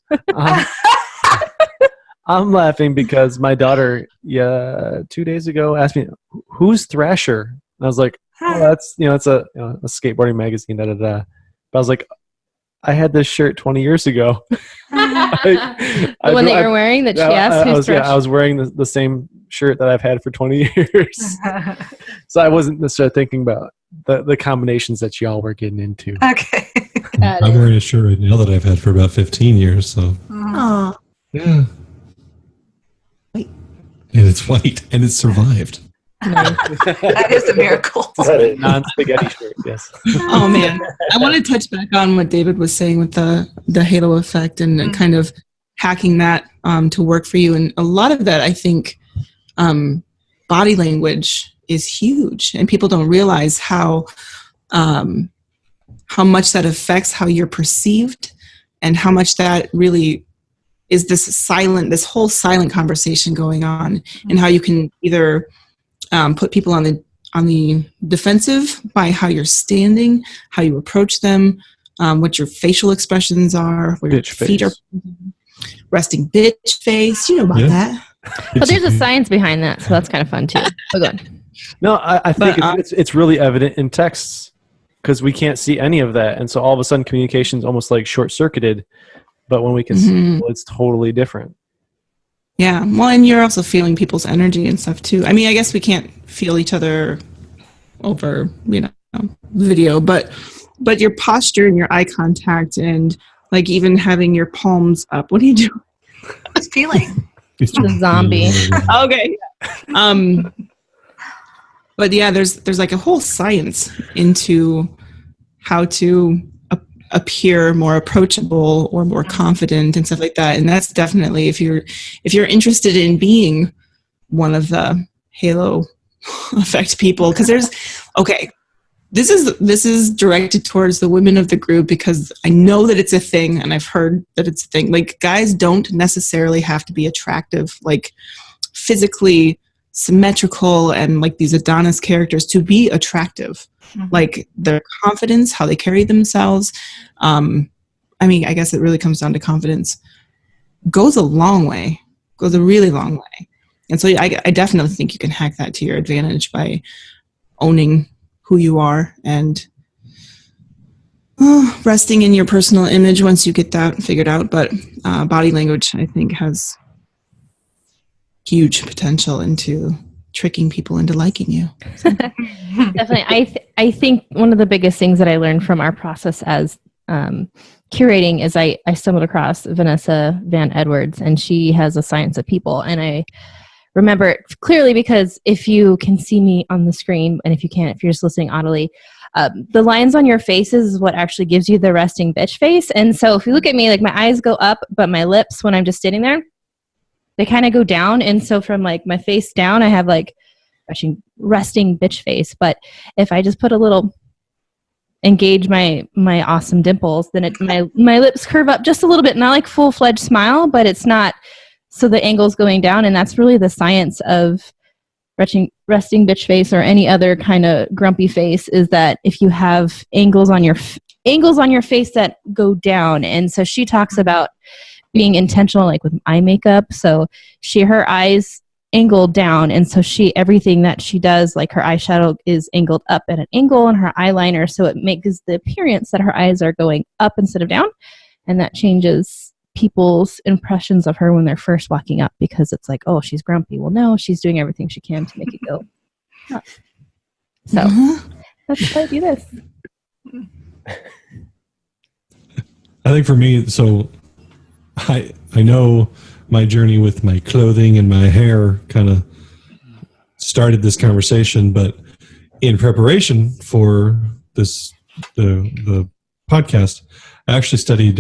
I'm laughing because my daughter, 2 days ago, asked me, "Who's Thrasher?" And I was like, "Oh, that's it's a skateboarding magazine." Da da da. But I was like, "I had this shirt 20 years ago." The one that you're wearing that she asked who's Thrasher? I was wearing the same shirt that I've had for 20 years. So I wasn't necessarily thinking about the combinations that y'all were getting into. Okay. I'm wearing a shirt right now that I've had for about 15 years. So. Oh. Yeah. Wait. And it's white, and it's survived. That is a miracle. Non-spaghetti shirt, yes. Oh man, I want to touch back on what David was saying with the halo effect and kind of hacking that to work for you. And a lot of that, I think, body language is huge, and people don't realize how much that affects how you're perceived, and how much that really is this whole silent conversation going on, and how you can either put people on the defensive by how you're standing, how you approach them, what your facial expressions are, where your feet are, resting bitch face. You know about that. But there's a science behind that, so that's kind of fun too. So go on. No, I think it's really evident in texts because we can't see any of that, and so all of a sudden communication is almost like short-circuited. But when we can see people, it's totally different. Yeah, well, and you're also feeling people's energy and stuff too. I mean, I guess we can't feel each other over, video, but your posture and your eye contact and like even having your palms up. What are you doing? Just feeling. The zombie. Okay. But yeah, there's like a whole science into how to appear more approachable or more confident and stuff like that. And that's definitely if you're interested in being one of the halo effect people, because this is directed towards the women of the group, because I know that it's a thing and I've heard that it's a thing. Like, guys don't necessarily have to be attractive, like physically symmetrical and like these Adonis characters to be attractive. Like their confidence, how they carry themselves. I mean, I guess it really comes down to confidence. Goes a long way, goes a really long way. And so I definitely think you can hack that to your advantage by owning who you are and resting in your personal image once you get that figured out. But body language, I think, has huge potential into tricking people into liking you. Definitely. I think one of the biggest things that I learned from our process as curating is I stumbled across Vanessa Van Edwards, and she has a Science of People. And I remember it clearly because if you can see me on the screen, and if you can't, if you're just listening audibly, the lines on your faces is what actually gives you the resting bitch face. And so if you look at me, like my eyes go up, but my lips, when I'm just sitting there, they kind of go down. And so from like my face down, I have like resting bitch face. But if I just put a little, engage my awesome dimples, then my lips curve up just a little bit, not like full-fledged smile, but it's not, so the angle's going down. And that's really the science of resting bitch face or any other kind of grumpy face, is that if you have angles on your face that go down. And so she talks about being intentional, like with eye makeup. So her eyes angled down, and so everything that she does, like her eyeshadow is angled up at an angle, and her eyeliner, so it makes the appearance that her eyes are going up instead of down, and that changes people's impressions of her when they're first walking up, because it's like, oh, she's grumpy. Well, no, she's doing everything she can to make it go up. So that's why I do this. I think for me, so I I know my journey with my clothing and my hair kind of started this conversation, but in preparation for this, the podcast, I actually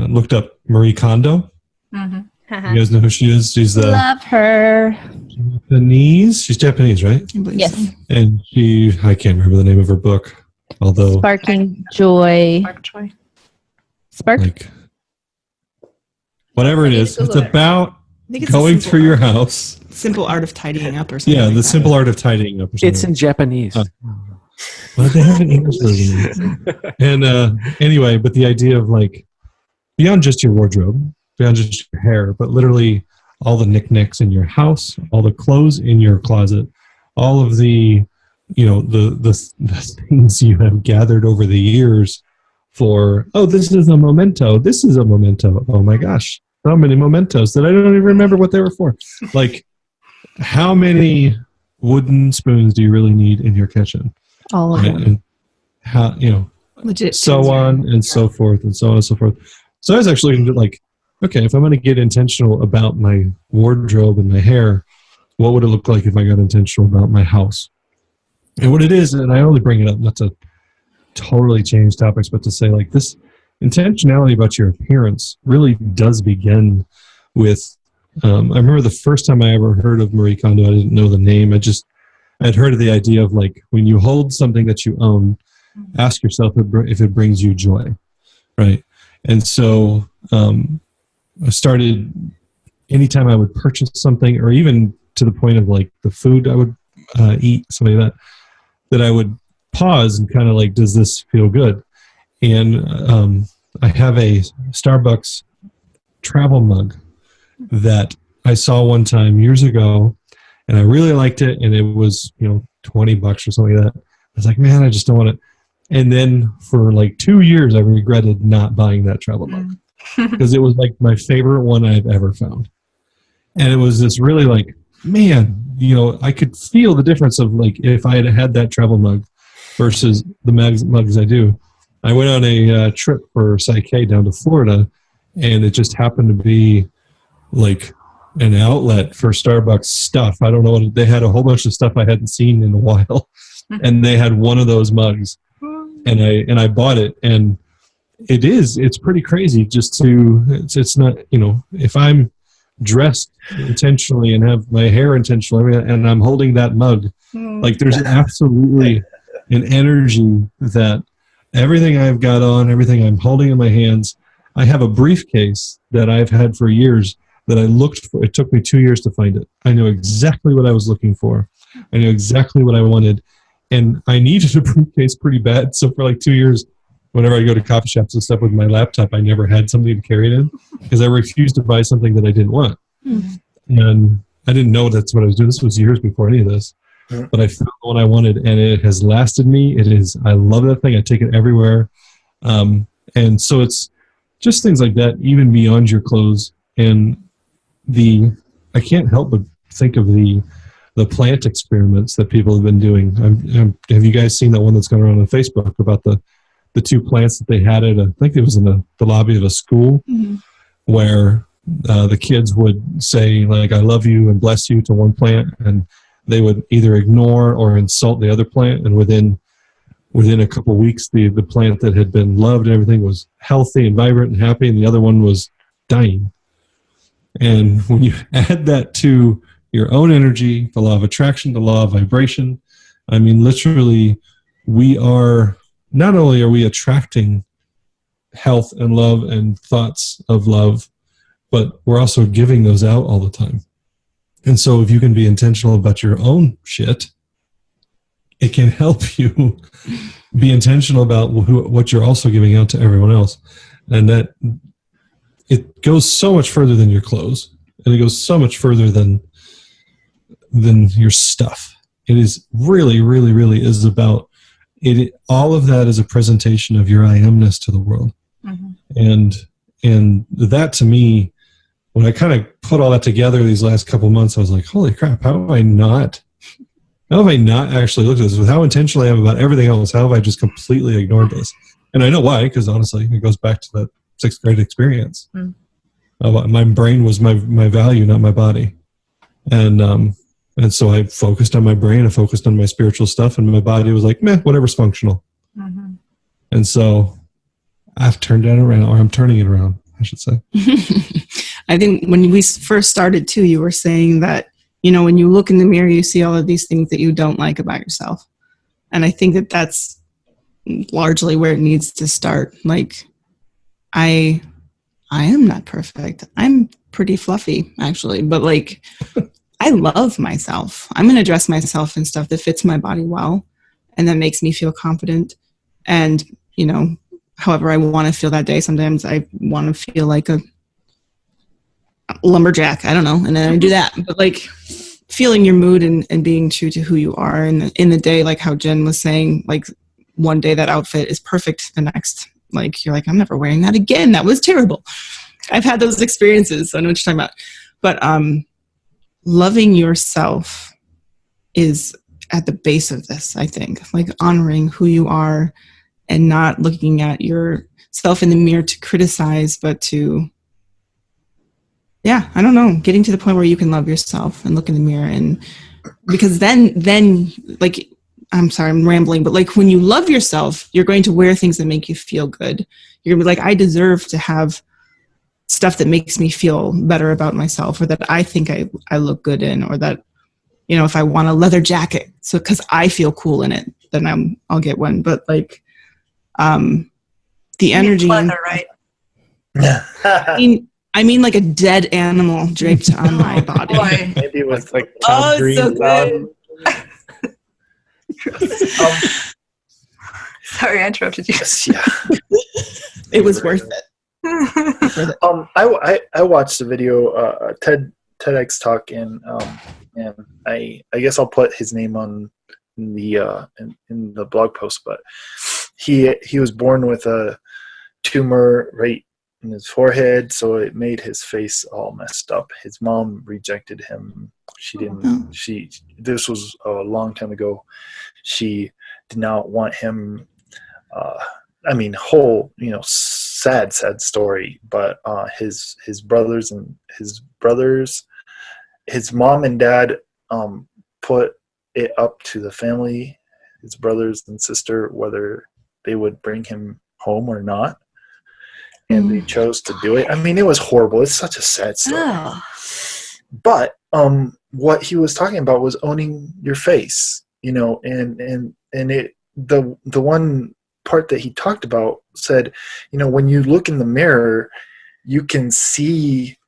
looked up Marie Kondo. Mm-hmm. You guys know who she is? She's the Love her. Japanese. She's Japanese, right? I believe Yes. so. And I can't remember the name of her book, although Sparking joy. Mark Choi. Spark. like whatever it is, it's Google it. about I think it's going a simple through your art- house. Simple art of tidying up or something. Yeah, like the that. simple art of tidying up. Or something. It's in Japanese. Well, they have an English version. And anyway, but the idea of like beyond just your wardrobe, beyond just your hair, but literally all the knickknacks in your house, all the clothes in your closet, all of the, the things you have gathered over the years for, oh, this is a memento. This is a memento. Oh my gosh. So many mementos that I don't even remember what they were for. Like, how many wooden spoons do you really need in your kitchen? All of Right? them. And how, Legit. so on and so forth and so on and so forth. So I was actually looking at like, okay, if I'm going to get intentional about my wardrobe and my hair, what would it look like if I got intentional about my house? And what it is, and I only bring it up not to totally change topics, but to say like this intentionality about your appearance really does begin with, I remember the first time I ever heard of Marie Kondo, I didn't know the name. I'd heard of the idea of like, when you hold something that you own, ask yourself if it brings you joy, right? And so I started, anytime I would purchase something, or even to the point of like the food I would eat, something like that I would pause and kind of like, does this feel good? And I have a Starbucks travel mug that I saw one time years ago, and I really liked it, and it was, $20 or something like that. I was like, man, I just don't want it. And then for like 2 years, I regretted not buying that travel mug because it was like my favorite one I've ever found. And it was this really like, man, I could feel the difference of like, if I had had that travel mug versus the mugs I do. I went on a trip for Psyche down to Florida, and it just happened to be like an outlet for Starbucks stuff. I don't know what they had, a whole bunch of stuff I hadn't seen in a while, and they had one of those mugs, and I bought it, and it's pretty crazy it's not, if I'm dressed intentionally and have my hair intentionally and I'm holding that mug, like there's absolutely an energy that everything I've got on, everything I'm holding in my hands. I have a briefcase that I've had for years that I looked for. It took me 2 years to find it. I knew exactly what I was looking for. I knew exactly what I wanted. And I needed a briefcase pretty bad. So for like 2 years, whenever I go to coffee shops and stuff with my laptop, I never had something to carry it in because I refused to buy something that I didn't want. And I didn't know that's what I was doing. This was years before any of this. But I found the one I wanted, and it has lasted me. I love that thing. I take it everywhere. And so it's just things like that, even beyond your clothes. And I can't help but think of the plant experiments that people have been doing. Have you guys seen that one that's going around on Facebook about the two plants that they had I think it was in the lobby of a school, where the kids would say like, I love you and bless you to one plant, and they would either ignore or insult the other plant, and within a couple of weeks, the plant that had been loved and everything was healthy and vibrant and happy, and the other one was dying. And when you add that to your own energy, the law of attraction, the law of vibration, I mean, literally, not only are we attracting health and love and thoughts of love, but we're also giving those out all the time. And so if you can be intentional about your own shit, it can help you be intentional about what you're also giving out to everyone else. And that it goes so much further than your clothes, and it goes so much further than your stuff. It is really, really, really is about it. All of that is a presentation of your I amness to the world. And that, to me, when I kind of put all that together these last couple of months, I was like, holy crap, how have I not actually looked at this? With how intentional I am about everything else, how have I just completely ignored this? And I know why, because honestly, it goes back to that 6th grade experience. My brain was my value, not my body. And so I focused on my brain, I focused on my spiritual stuff, and my body was like, meh, whatever's functional. Mm-hmm. And so I've turned it around, or I'm turning it around, I should say. I think when we first started too, you were saying that, when you look in the mirror, you see all of these things that you don't like about yourself. And I think that that's largely where it needs to start. Like, I am not perfect. I'm pretty fluffy, actually, but like, I love myself. I'm going to dress myself in stuff that fits my body well and that makes me feel confident. And, however I want to feel that day. Sometimes I want to feel like a lumberjack. I don't know. And then I do that. But like feeling your mood and being true to who you are. And in the day, like how Jen was saying, like one day that outfit is perfect. The next, like, you're like, I'm never wearing that again. That was terrible. I've had those experiences. So I know what you're talking about. But, loving yourself is at the base of this, I think, like honoring who you are and not looking at yourself in the mirror to criticize, but to, I don't know, getting to the point where you can love yourself and look in the mirror. And because then like, I'm sorry, I'm rambling, but like when you love yourself, you're going to wear things that make you feel good. You're gonna be like, I deserve to have stuff that makes me feel better about myself, or that I think I look good in, or that, if I want a leather jacket, so because I feel cool in it, then I'll get one. But like, the energy, leather, right? I mean like a dead animal draped on my body. Boy. Maybe with like so good. Sorry, I interrupted you. Yeah. It was worth it. I watched the video, TEDx talk, and I guess I'll put his name on in the blog post, but he was born with a tumor right in his forehead, so it made his face all messed up. His mom rejected him. This was a long time ago. She did not want him. Sad story, but his mom and dad put it up to the family, his brothers and sister, whether they would bring him home or not, and they chose to do it. I mean, it was horrible. It's such a sad story. Oh. But what he was talking about was owning your face, and the one part that he talked about said, when you look in the mirror, you can see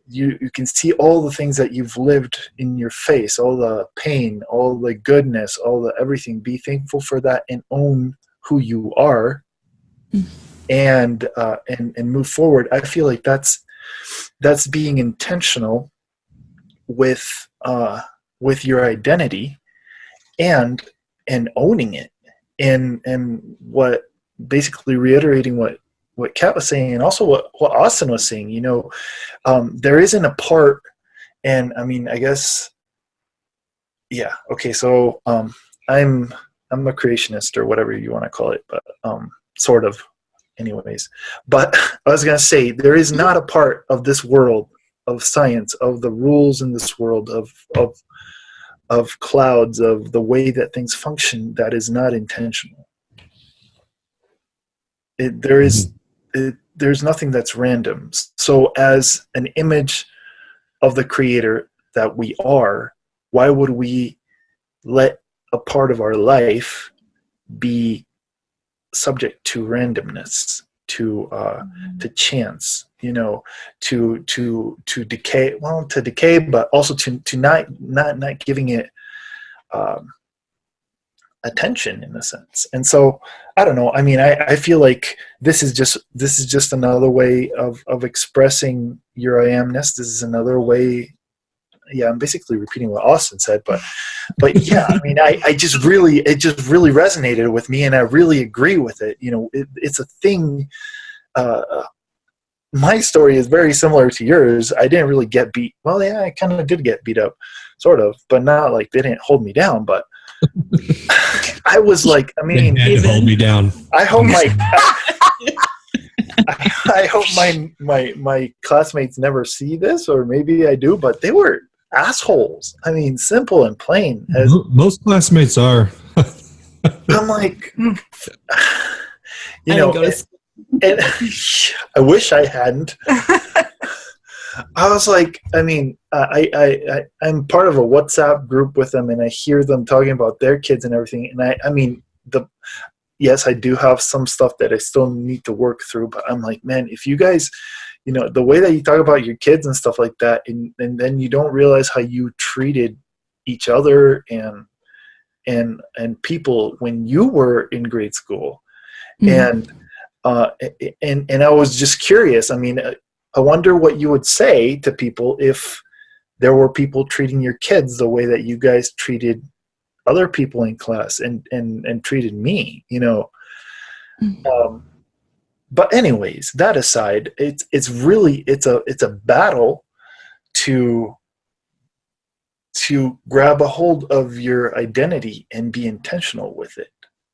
you can see all the things that you've lived in your face, all the pain, all the goodness, all the everything. Be thankful for that and own who you are, and move forward. I feel like that's being intentional with your identity and owning it. And what basically reiterating what Kat was saying, and also what Austin was saying, there isn't a part, and I mean, I guess, yeah, okay, so I'm a creationist, or whatever you want to call it, but sort of, anyways. But I was gonna say, there is not a part of this world, of science, of the rules in this world, of clouds, of the way that things function, that is not intentional. There's nothing that's random. So as an image of the Creator that we are, why would we let a part of our life be subject to randomness, to chance, to decay? Well, to decay, but also to not giving it attention, in a sense. And so I don't know. I mean, I feel like this is just another way of expressing your I amness. This is another way. Yeah, I'm basically repeating what Austin said, but yeah, I mean, it just really resonated with me, and I really agree with it. It's a thing. My story is very similar to yours. I didn't really get beat. Well, yeah, I kind of did get beat up, sort of, but not like they didn't hold me down. But I was like, I mean, they hold me down. I hold my. I hope my classmates never see this, or maybe I do, but they were assholes. I mean, simple and plain. As Most classmates are. I'm like, you I know, didn't go to school. and I wish I hadn't. I was like, I mean, I'm part of a WhatsApp group with them, and I hear them talking about their kids and everything. And I mean, yes, I do have some stuff that I still need to work through, but I'm like, man, if you guys, you know, the way that you talk about your kids and stuff like that, and then you don't realize how you treated each other and people when you were in grade school. Mm-hmm. And I was just curious. I mean, I wonder what you would say to people if there were people treating your kids the way that you guys treated other people in class and treated me, you know. But anyways, that aside, it's really a battle to grab a hold of your identity and be intentional with it.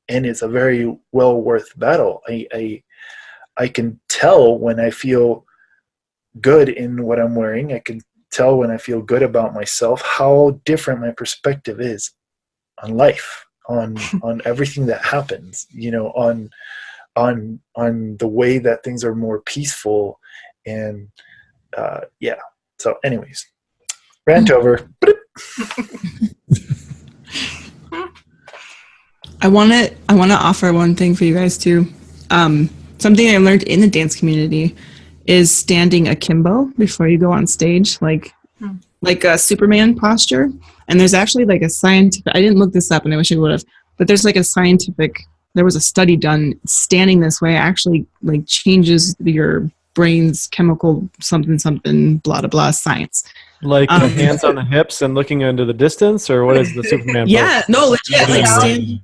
And it's a very well worth battle. I can tell when I feel good in what I'm wearing. I can tell when I feel good about myself how different my perspective is on life, on everything that happens, you know, on the way that things are more peaceful. And yeah. So anyways, rant over. I want to offer one thing for you guys too. Something I learned in the dance community is standing akimbo before you go on stage, like a Superman posture. And there's actually like a scientific, I didn't look this up and I wish I would have, but there's like there was a study done, standing this way actually like changes your brain's chemical something, blah, blah, blah, science. Like the hands on the hips and looking into the distance, or what is the Superman? Yeah, no, legit, like stand.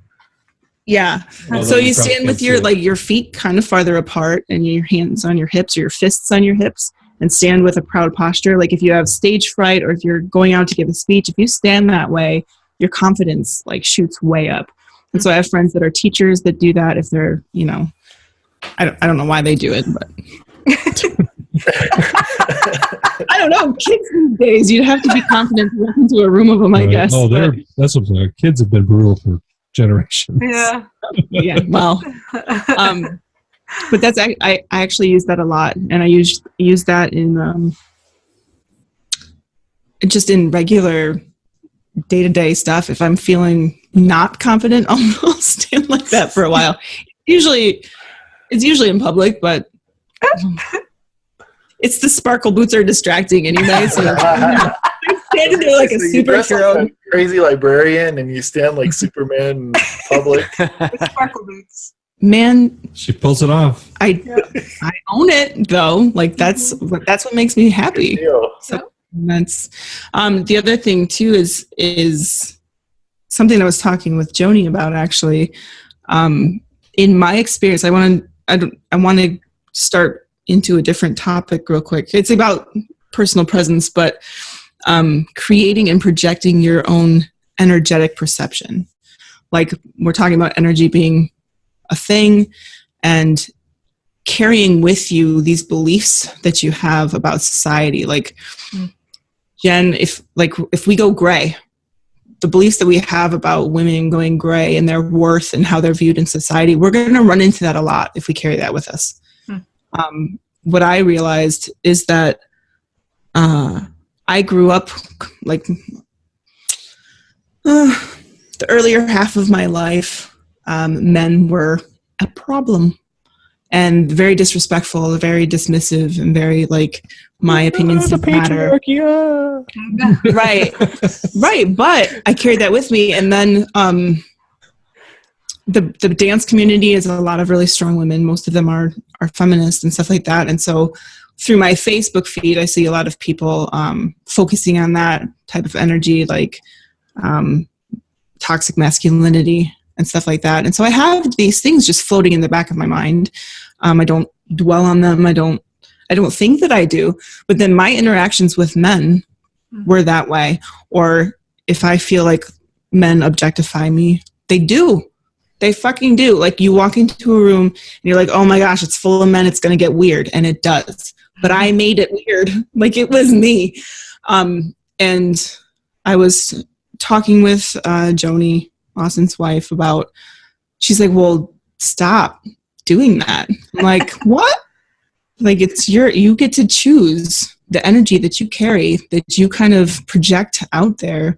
Yeah. Well, so you stand with your feet kind of farther apart and your hands on your hips or your fists on your hips, and stand with a proud posture. Like if you have stage fright or if you're going out to give a speech, if you stand that way, your confidence like shoots way up. And so I have friends that are teachers that do that if they're, you know, I don't know why they do it, but I don't know. Kids these days, you'd have to be confident to walk into a room of them, I guess. Oh, that's what I'm saying. Kids have been brutal for generations. Yeah. Yeah. Well, but that's I actually use that a lot, and I use that in just in regular day-to-day stuff. If I'm feeling not confident, I'll stand like that for a while. It's usually in public, but it's the sparkle boots are distracting anyway. So I'm standing there like a superhero, like a crazy librarian, and you stand like Superman in public with sparkle boots. Man, she pulls it off. I own it though. Like that's what makes me happy. So that's the other thing too is something I was talking with Joni about actually. In my experience, I want to start into a different topic real quick. It's about personal presence, but creating and projecting your own energetic perception. Like we're talking about energy being a thing and carrying with you these beliefs that you have about society. Like Jen, if we go gray, the beliefs that we have about women going gray and their worth and how they're viewed in society, we're going to run into that a lot if we carry that with us. What I realized is that I grew up like the earlier half of my life, men were a problem and very disrespectful, very dismissive, and very like my opinions didn't matter. Right. But I carried that with me, and then the dance community is a lot of really strong women. Most of them are feminists and stuff like that. And so through my Facebook feed, I see a lot of people focusing on that type of energy, like toxic masculinity and stuff like that. And so I have these things just floating in the back of my mind. I don't dwell on them. I don't think that I do. But then my interactions with men were that way. Or if I feel like men objectify me, they do. They fucking do. Like, you walk into a room and you're like, oh my gosh, it's full of men. It's going to get weird. And it does. But I made it weird. Like, it was me. And I was talking with Joni, Austin's wife, about, she's like, well, stop doing that. I'm like, what? Like, you get to choose the energy that you carry, that you kind of project out there.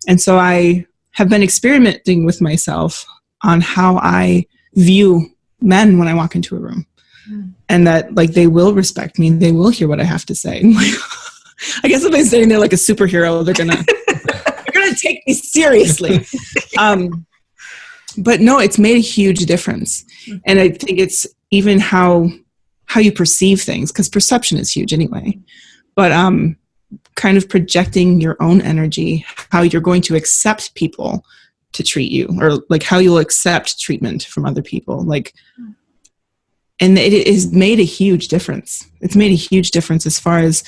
And so I have been experimenting with myself on how I view men when I walk into a room. And that, like, they will respect me. They will hear what I have to say. Like, I guess if I'm sitting there like a superhero, they're gonna take me seriously. But no, it's made a huge difference. And I think it's even how you perceive things, because perception is huge anyway. But kind of projecting your own energy, how you're going to accept people to treat you, or like how you'll accept treatment from other people. Like, and it has made a huge difference. It's made a huge difference as far as,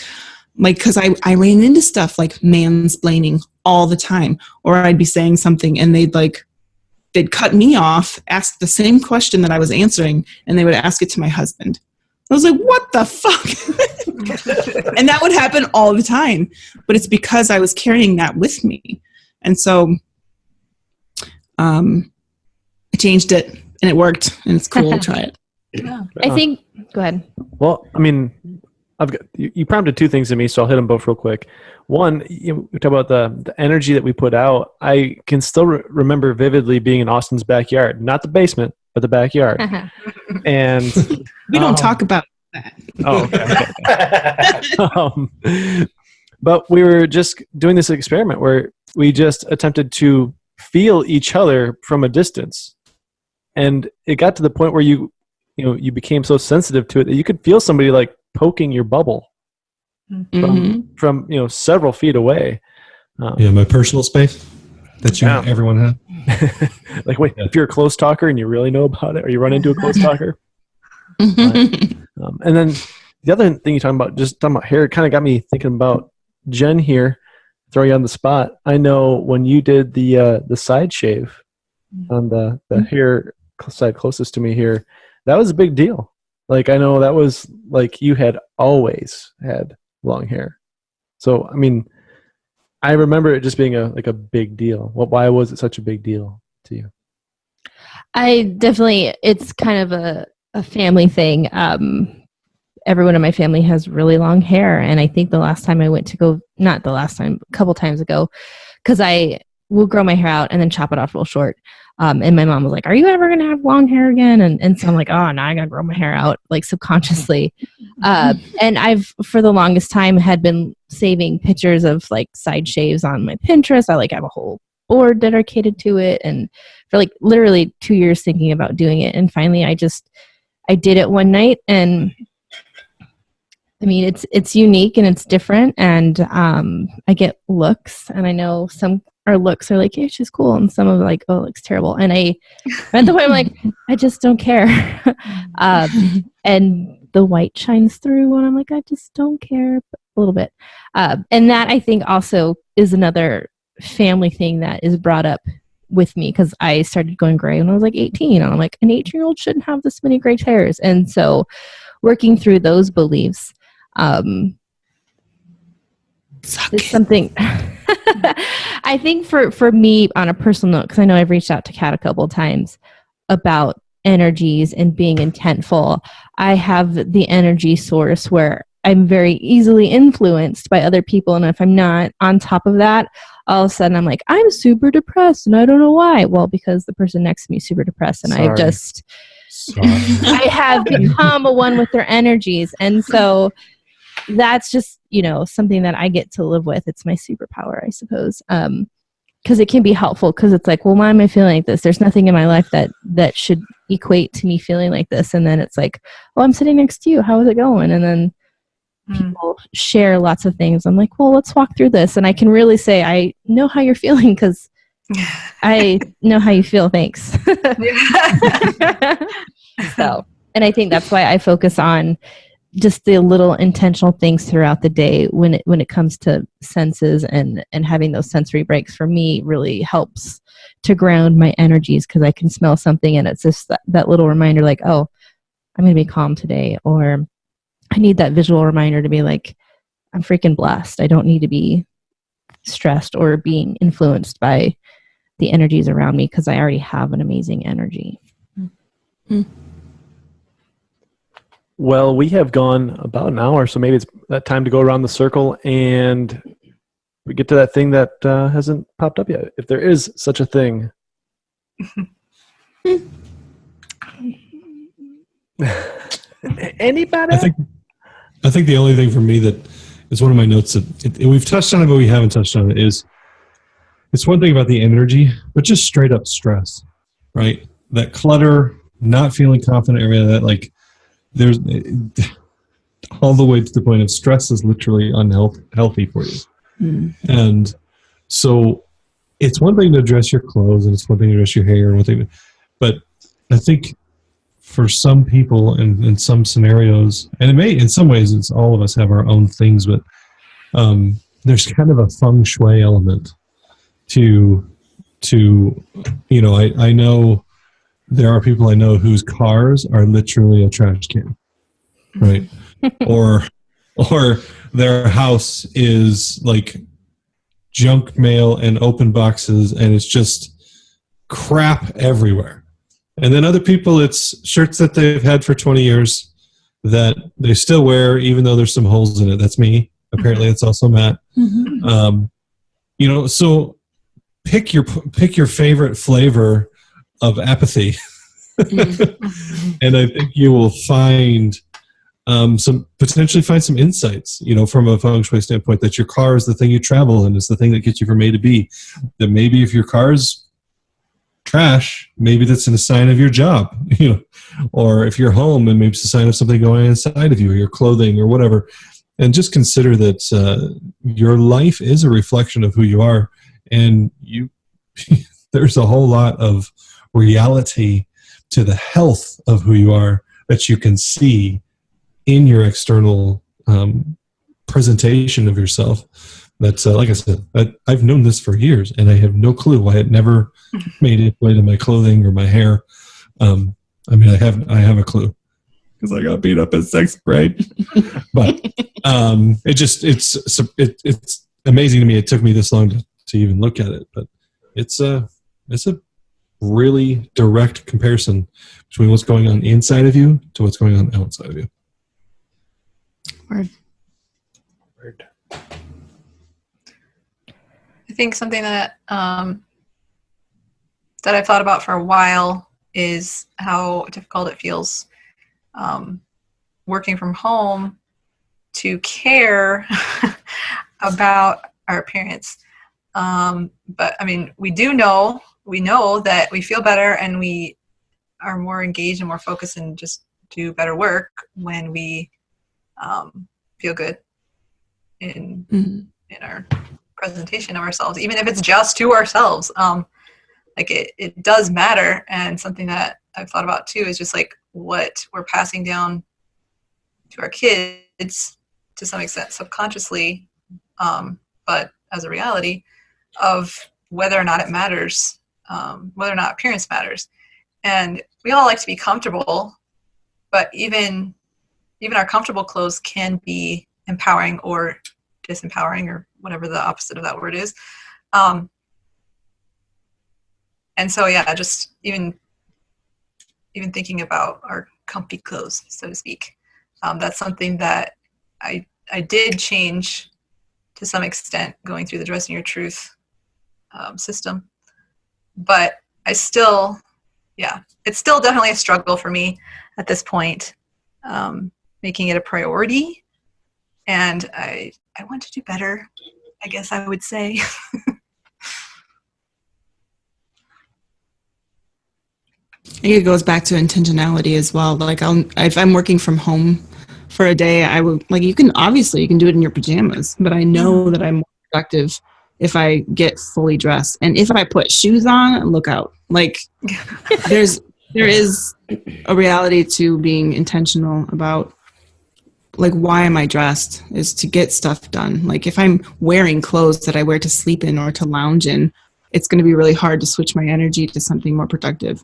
like, because I ran into stuff like mansplaining all the time, or I'd be saying something and they'd cut me off, ask the same question that I was answering, and they would ask it to my husband. I was like, what the fuck? And that would happen all the time. But it's because I was carrying that with me. And so I changed it, and it worked, and it's cool. Try it. Yeah. I think, go ahead. Well, I mean, you prompted two things in me, so I'll hit them both real quick. One, we talk about the energy that we put out. I can still remember vividly being in Austin's backyard, not the basement, but the backyard. And we don't talk about that. Oh, okay. But we were just doing this experiment where we just attempted to feel each other from a distance, and it got to the point where you became so sensitive to it that you could feel somebody like poking your bubble from several feet away. My personal space that everyone had. Like, wait, if you're a close talker and you really know about it, or you run into a close talker. And then the other thing you're talking about hair, kind of got me thinking about Jen here. Throw you on the spot. I know when you did the side shave on the hair side closest to me here, that was a big deal. Like, I know that was like you had always had long hair. So, I mean, I remember it just being a big deal. Why was it such a big deal to you? It's kind of a family thing. Everyone in my family has really long hair. And I think the last time I went to go, not the last time, a couple times ago, because I will grow my hair out and then chop it off real short. And my mom was like, are you ever going to have long hair again? And so I'm like, oh, now I got to grow my hair out, like, subconsciously. And I've, for the longest time, had been saving pictures of like side shaves on my Pinterest. I have a whole board dedicated to it. And for like literally 2 years thinking about doing it. And finally I did it one night, and I mean, it's unique and it's different. And I get looks, and I know some our looks are like, yeah, she's cool, and some of like, oh, it looks terrible. And at the point I'm like, I just don't care. And the white shines through, and I'm like, I just don't care a little bit. And that, I think, also is another family thing that is brought up with me, because I started going gray when I was like 18, and I'm like, an 18-year-old shouldn't have this many gray hairs. And so working through those beliefs is something I think for me, on a personal note, because I know I've reached out to Kat a couple of times about energies and being intentful. I have the energy source where I'm very easily influenced by other people, and if I'm not on top of that, all of a sudden I'm like, I'm super depressed and I don't know why. Well, because the person next to me is super depressed, and Sorry. I have become a one with their energies. And so that's just, something that I get to live with. It's my superpower, I suppose. Because it can be helpful, because it's like, well, why am I feeling like this? There's nothing in my life that should equate to me feeling like this. And then it's like, well, I'm sitting next to you. How is it going? And then people share lots of things. I'm like, well, let's walk through this. And I can really say, I know how you're feeling, because I know how you feel. Thanks. So, and I think that's why I focus on just the little intentional things throughout the day when it comes to senses and having those sensory breaks for me really helps to ground my energies, because I can smell something and it's just that little reminder like, oh, I'm going to be calm today. Or I need that visual reminder to be like, I'm freaking blessed. I don't need to be stressed or being influenced by the energies around me, because I already have an amazing energy. Mm-hmm. Well, we have gone about an hour, so maybe it's that time to go around the circle and we get to that thing that hasn't popped up yet, if there is such a thing. Anybody? I think the only thing for me that is one of my notes that we've touched on it, but we haven't touched on it, is it's one thing about the energy, but just straight up stress, right? That clutter, not feeling confident area, that like there's all the way to the point of stress is literally unhealthy for you. Mm. And so it's one thing to dress your clothes and it's one thing to dress your hair and one thing, but I think for some people in some scenarios, and it may, in some ways, it's all of us have our own things, but there's kind of a feng shui element to I know there are people I know whose cars are literally a trash can, right? or their house is like junk mail and open boxes and it's just crap everywhere. And then other people, it's shirts that they've had for 20 years that they still wear even though there's some holes in it. That's me. Apparently it's also Matt. Mm-hmm. So pick your favorite flavor of apathy. And I think you will find potentially find some insights, from a feng shui standpoint, that your car is the thing you travel in, is the thing that gets you from A to B. That maybe if your car's trash, maybe that's a sign of your job, or if you're home and maybe it's a sign of something going on inside of you, or your clothing or whatever. And just consider that your life is a reflection of who you are, and there's a whole lot of reality to the health of who you are that you can see in your external presentation of yourself. That's like I said, I've known this for years, and I have no clue why it never made its way to my clothing or my hair. I have a clue because I got beat up in 6th grade. But it's amazing to me. It took me this long to even look at it, but it's a really direct comparison between what's going on inside of you to what's going on outside of you. Word. I think something that that I've thought about for a while is how difficult it feels working from home to care about our appearance. But I mean, we know that we feel better and we are more engaged and more focused and just do better work when we feel good in our presentation of ourselves, even if it's just to ourselves. Like it does matter. And something that I've thought about too is just like what we're passing down to our kids to some extent subconsciously, but as a reality of whether or not it matters, whether or not appearance matters. And we all like to be comfortable, but even our comfortable clothes can be empowering or disempowering, or whatever the opposite of that word is. And so, yeah, just even thinking about our comfy clothes, so to speak, that's something that I did change to some extent going through the Dressing Your Truth system. But it's still definitely a struggle for me at this point, making it a priority. And I want to do better, I guess I would say. I think it goes back to intentionality as well. Like if I'm working from home for a day, I would you can do it in your pajamas, but I know that I'm more productive if I get fully dressed. And if I put shoes on, look out. Like there is a reality to being intentional about like, why am I dressed is to get stuff done. Like if I'm wearing clothes that I wear to sleep in or to lounge in, it's going to be really hard to switch my energy to something more productive.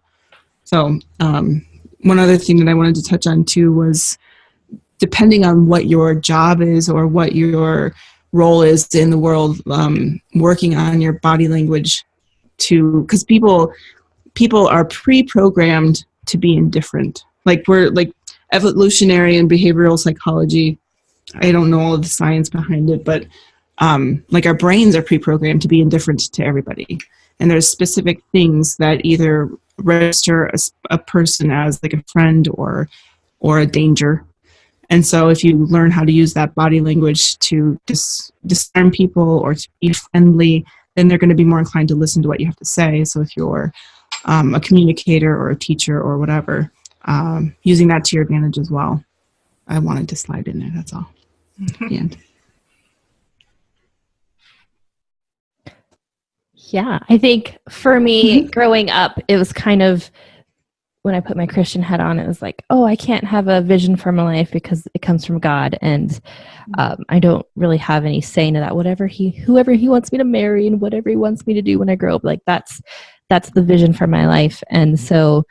So one other thing that I wanted to touch on too was, depending on what your job is or what your role is in the world, working on your body language because people are pre-programmed to be indifferent. Like we're like evolutionary and behavioral psychology. I don't know all of the science behind it, but like our brains are pre-programmed to be indifferent to everybody. And there's specific things that either register a person as like a friend or a danger. And so if you learn how to use that body language to disarm people or to be friendly, then they're going to be more inclined to listen to what you have to say. So if you're a communicator or a teacher or whatever, using that to your advantage as well. I wanted to slide in there, that's all. The end. Yeah, I think for me, growing up, it was kind of, when I put my Christian hat on, it was like, oh, I can't have a vision for my life because it comes from God, and I don't really have any say in that. Whoever he wants me to marry and whatever he wants me to do when I grow up, like that's the vision for my life. And so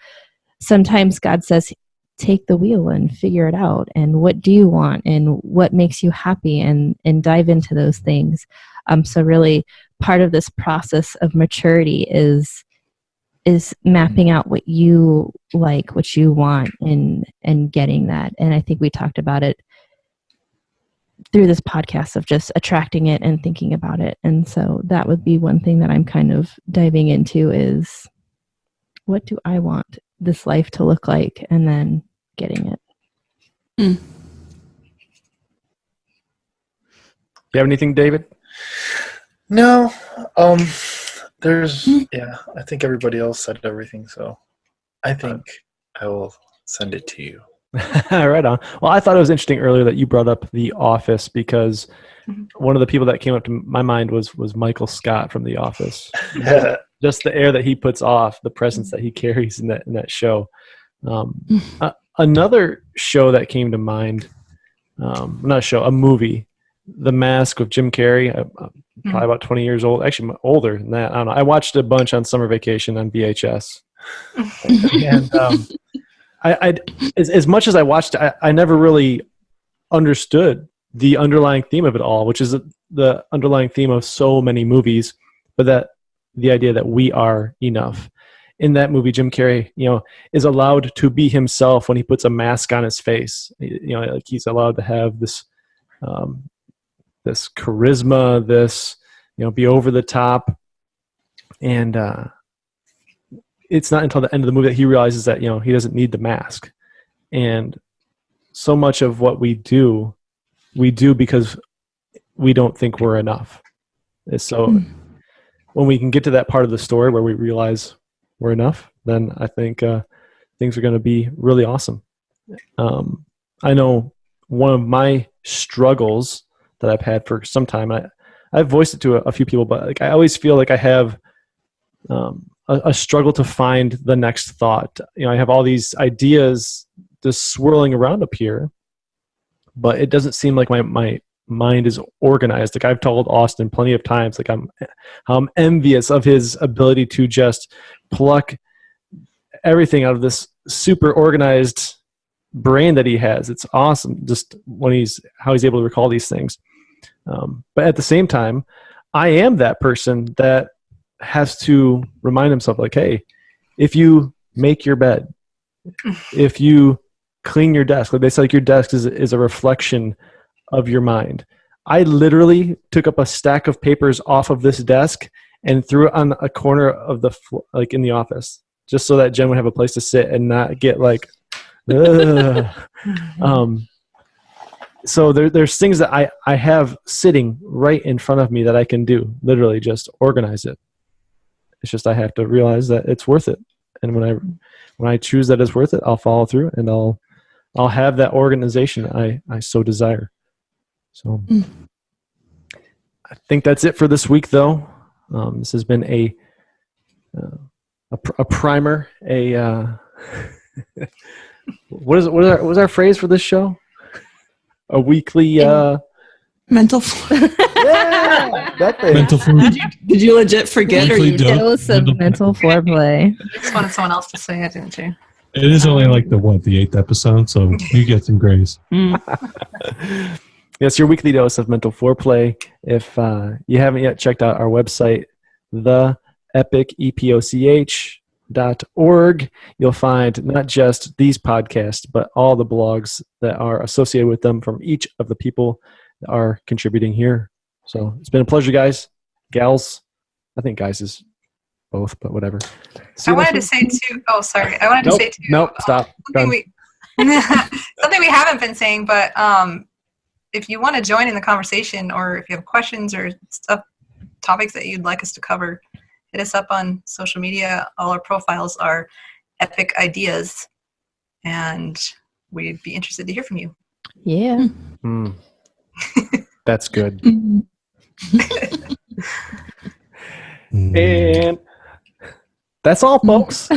sometimes God says, take the wheel and figure it out, and what do you want and what makes you happy, and dive into those things. So really part of this process of maturity is mapping out what you like, what you want, and getting that. And I think we talked about it through this podcast of just attracting it and thinking about it. And so that would be one thing that I'm kind of diving into is, what do I want this life to look like, and then getting it. You have anything, David? No. I think everybody else said everything, so I think I will send it to you. Right on. Well, I thought it was interesting earlier that you brought up The Office, because one of the people that came up to my mind was Michael Scott from The Office. Just the air that he puts off, the presence that he carries in that show. Another show that came to mind, not a show, a movie, The Mask with Jim Carrey. Probably about 20 years old, actually older than that. I don't know. I watched a bunch on summer vacation on VHS. And I as much as I watched it, I never really understood the underlying theme of it all, which is the underlying theme of so many movies, but that the idea that we are enough. In that movie, Jim Carrey, is allowed to be himself when he puts a mask on his face. Like he's allowed to have this charisma, this, be over the top. And it's not until the end of the movie that he realizes that, he doesn't need the mask. And so much of what we do because we don't think we're enough. So when we can get to that part of the story where we realize we're enough, then I think things are going to be really awesome. I know one of my struggles that I've had for some time, I've voiced it to a few people, but like I always feel like I have a struggle to find the next thought. I have all these ideas just swirling around up here, but it doesn't seem like my mind is organized. Like I've told Austin plenty of times, like I'm envious of his ability to just pluck everything out of this super organized brain that he has. It's awesome just how he's able to recall these things. But at the same time, I am that person that has to remind himself, like, hey, if you make your bed, if you clean your desk, like they say, like your desk is a reflection of your mind. I literally took up a stack of papers off of this desk and threw it on a corner of like in the office, just so that Jen would have a place to sit and not get like, so there's things that I have sitting right in front of me that I can do, literally just organize it. It's just I have to realize that it's worth it. And when I choose that it's worth it, I'll follow through and I'll have that organization I so desire. So I think that's it for this week, though. This has been a primer. What was our phrase for this show? a weekly Mental. yeah, that thing. Mental Did you legit forget? Or Weekly you Dose of mental foreplay. I just wanted someone else to say it, didn't you? It is only like the 8th episode, so you get some grace. Yes, your weekly dose of mental foreplay. If you haven't yet checked out our website, the Epoch, EPOCH.org, you'll find not just these podcasts, but all the blogs that are associated with them from each of the people that are contributing here. So it's been a pleasure, guys, gals. I think guys is both, but whatever. I wanted to say too. Oh, sorry. I wanted to say too. Nope. Stop. Something we haven't been saying, but if you want to join in the conversation, or if you have questions or topics that you'd like us to cover, hit us up on social media. All our profiles are Epic Ideas, and we'd be interested to hear from you. Yeah. That's good. And that's all, folks.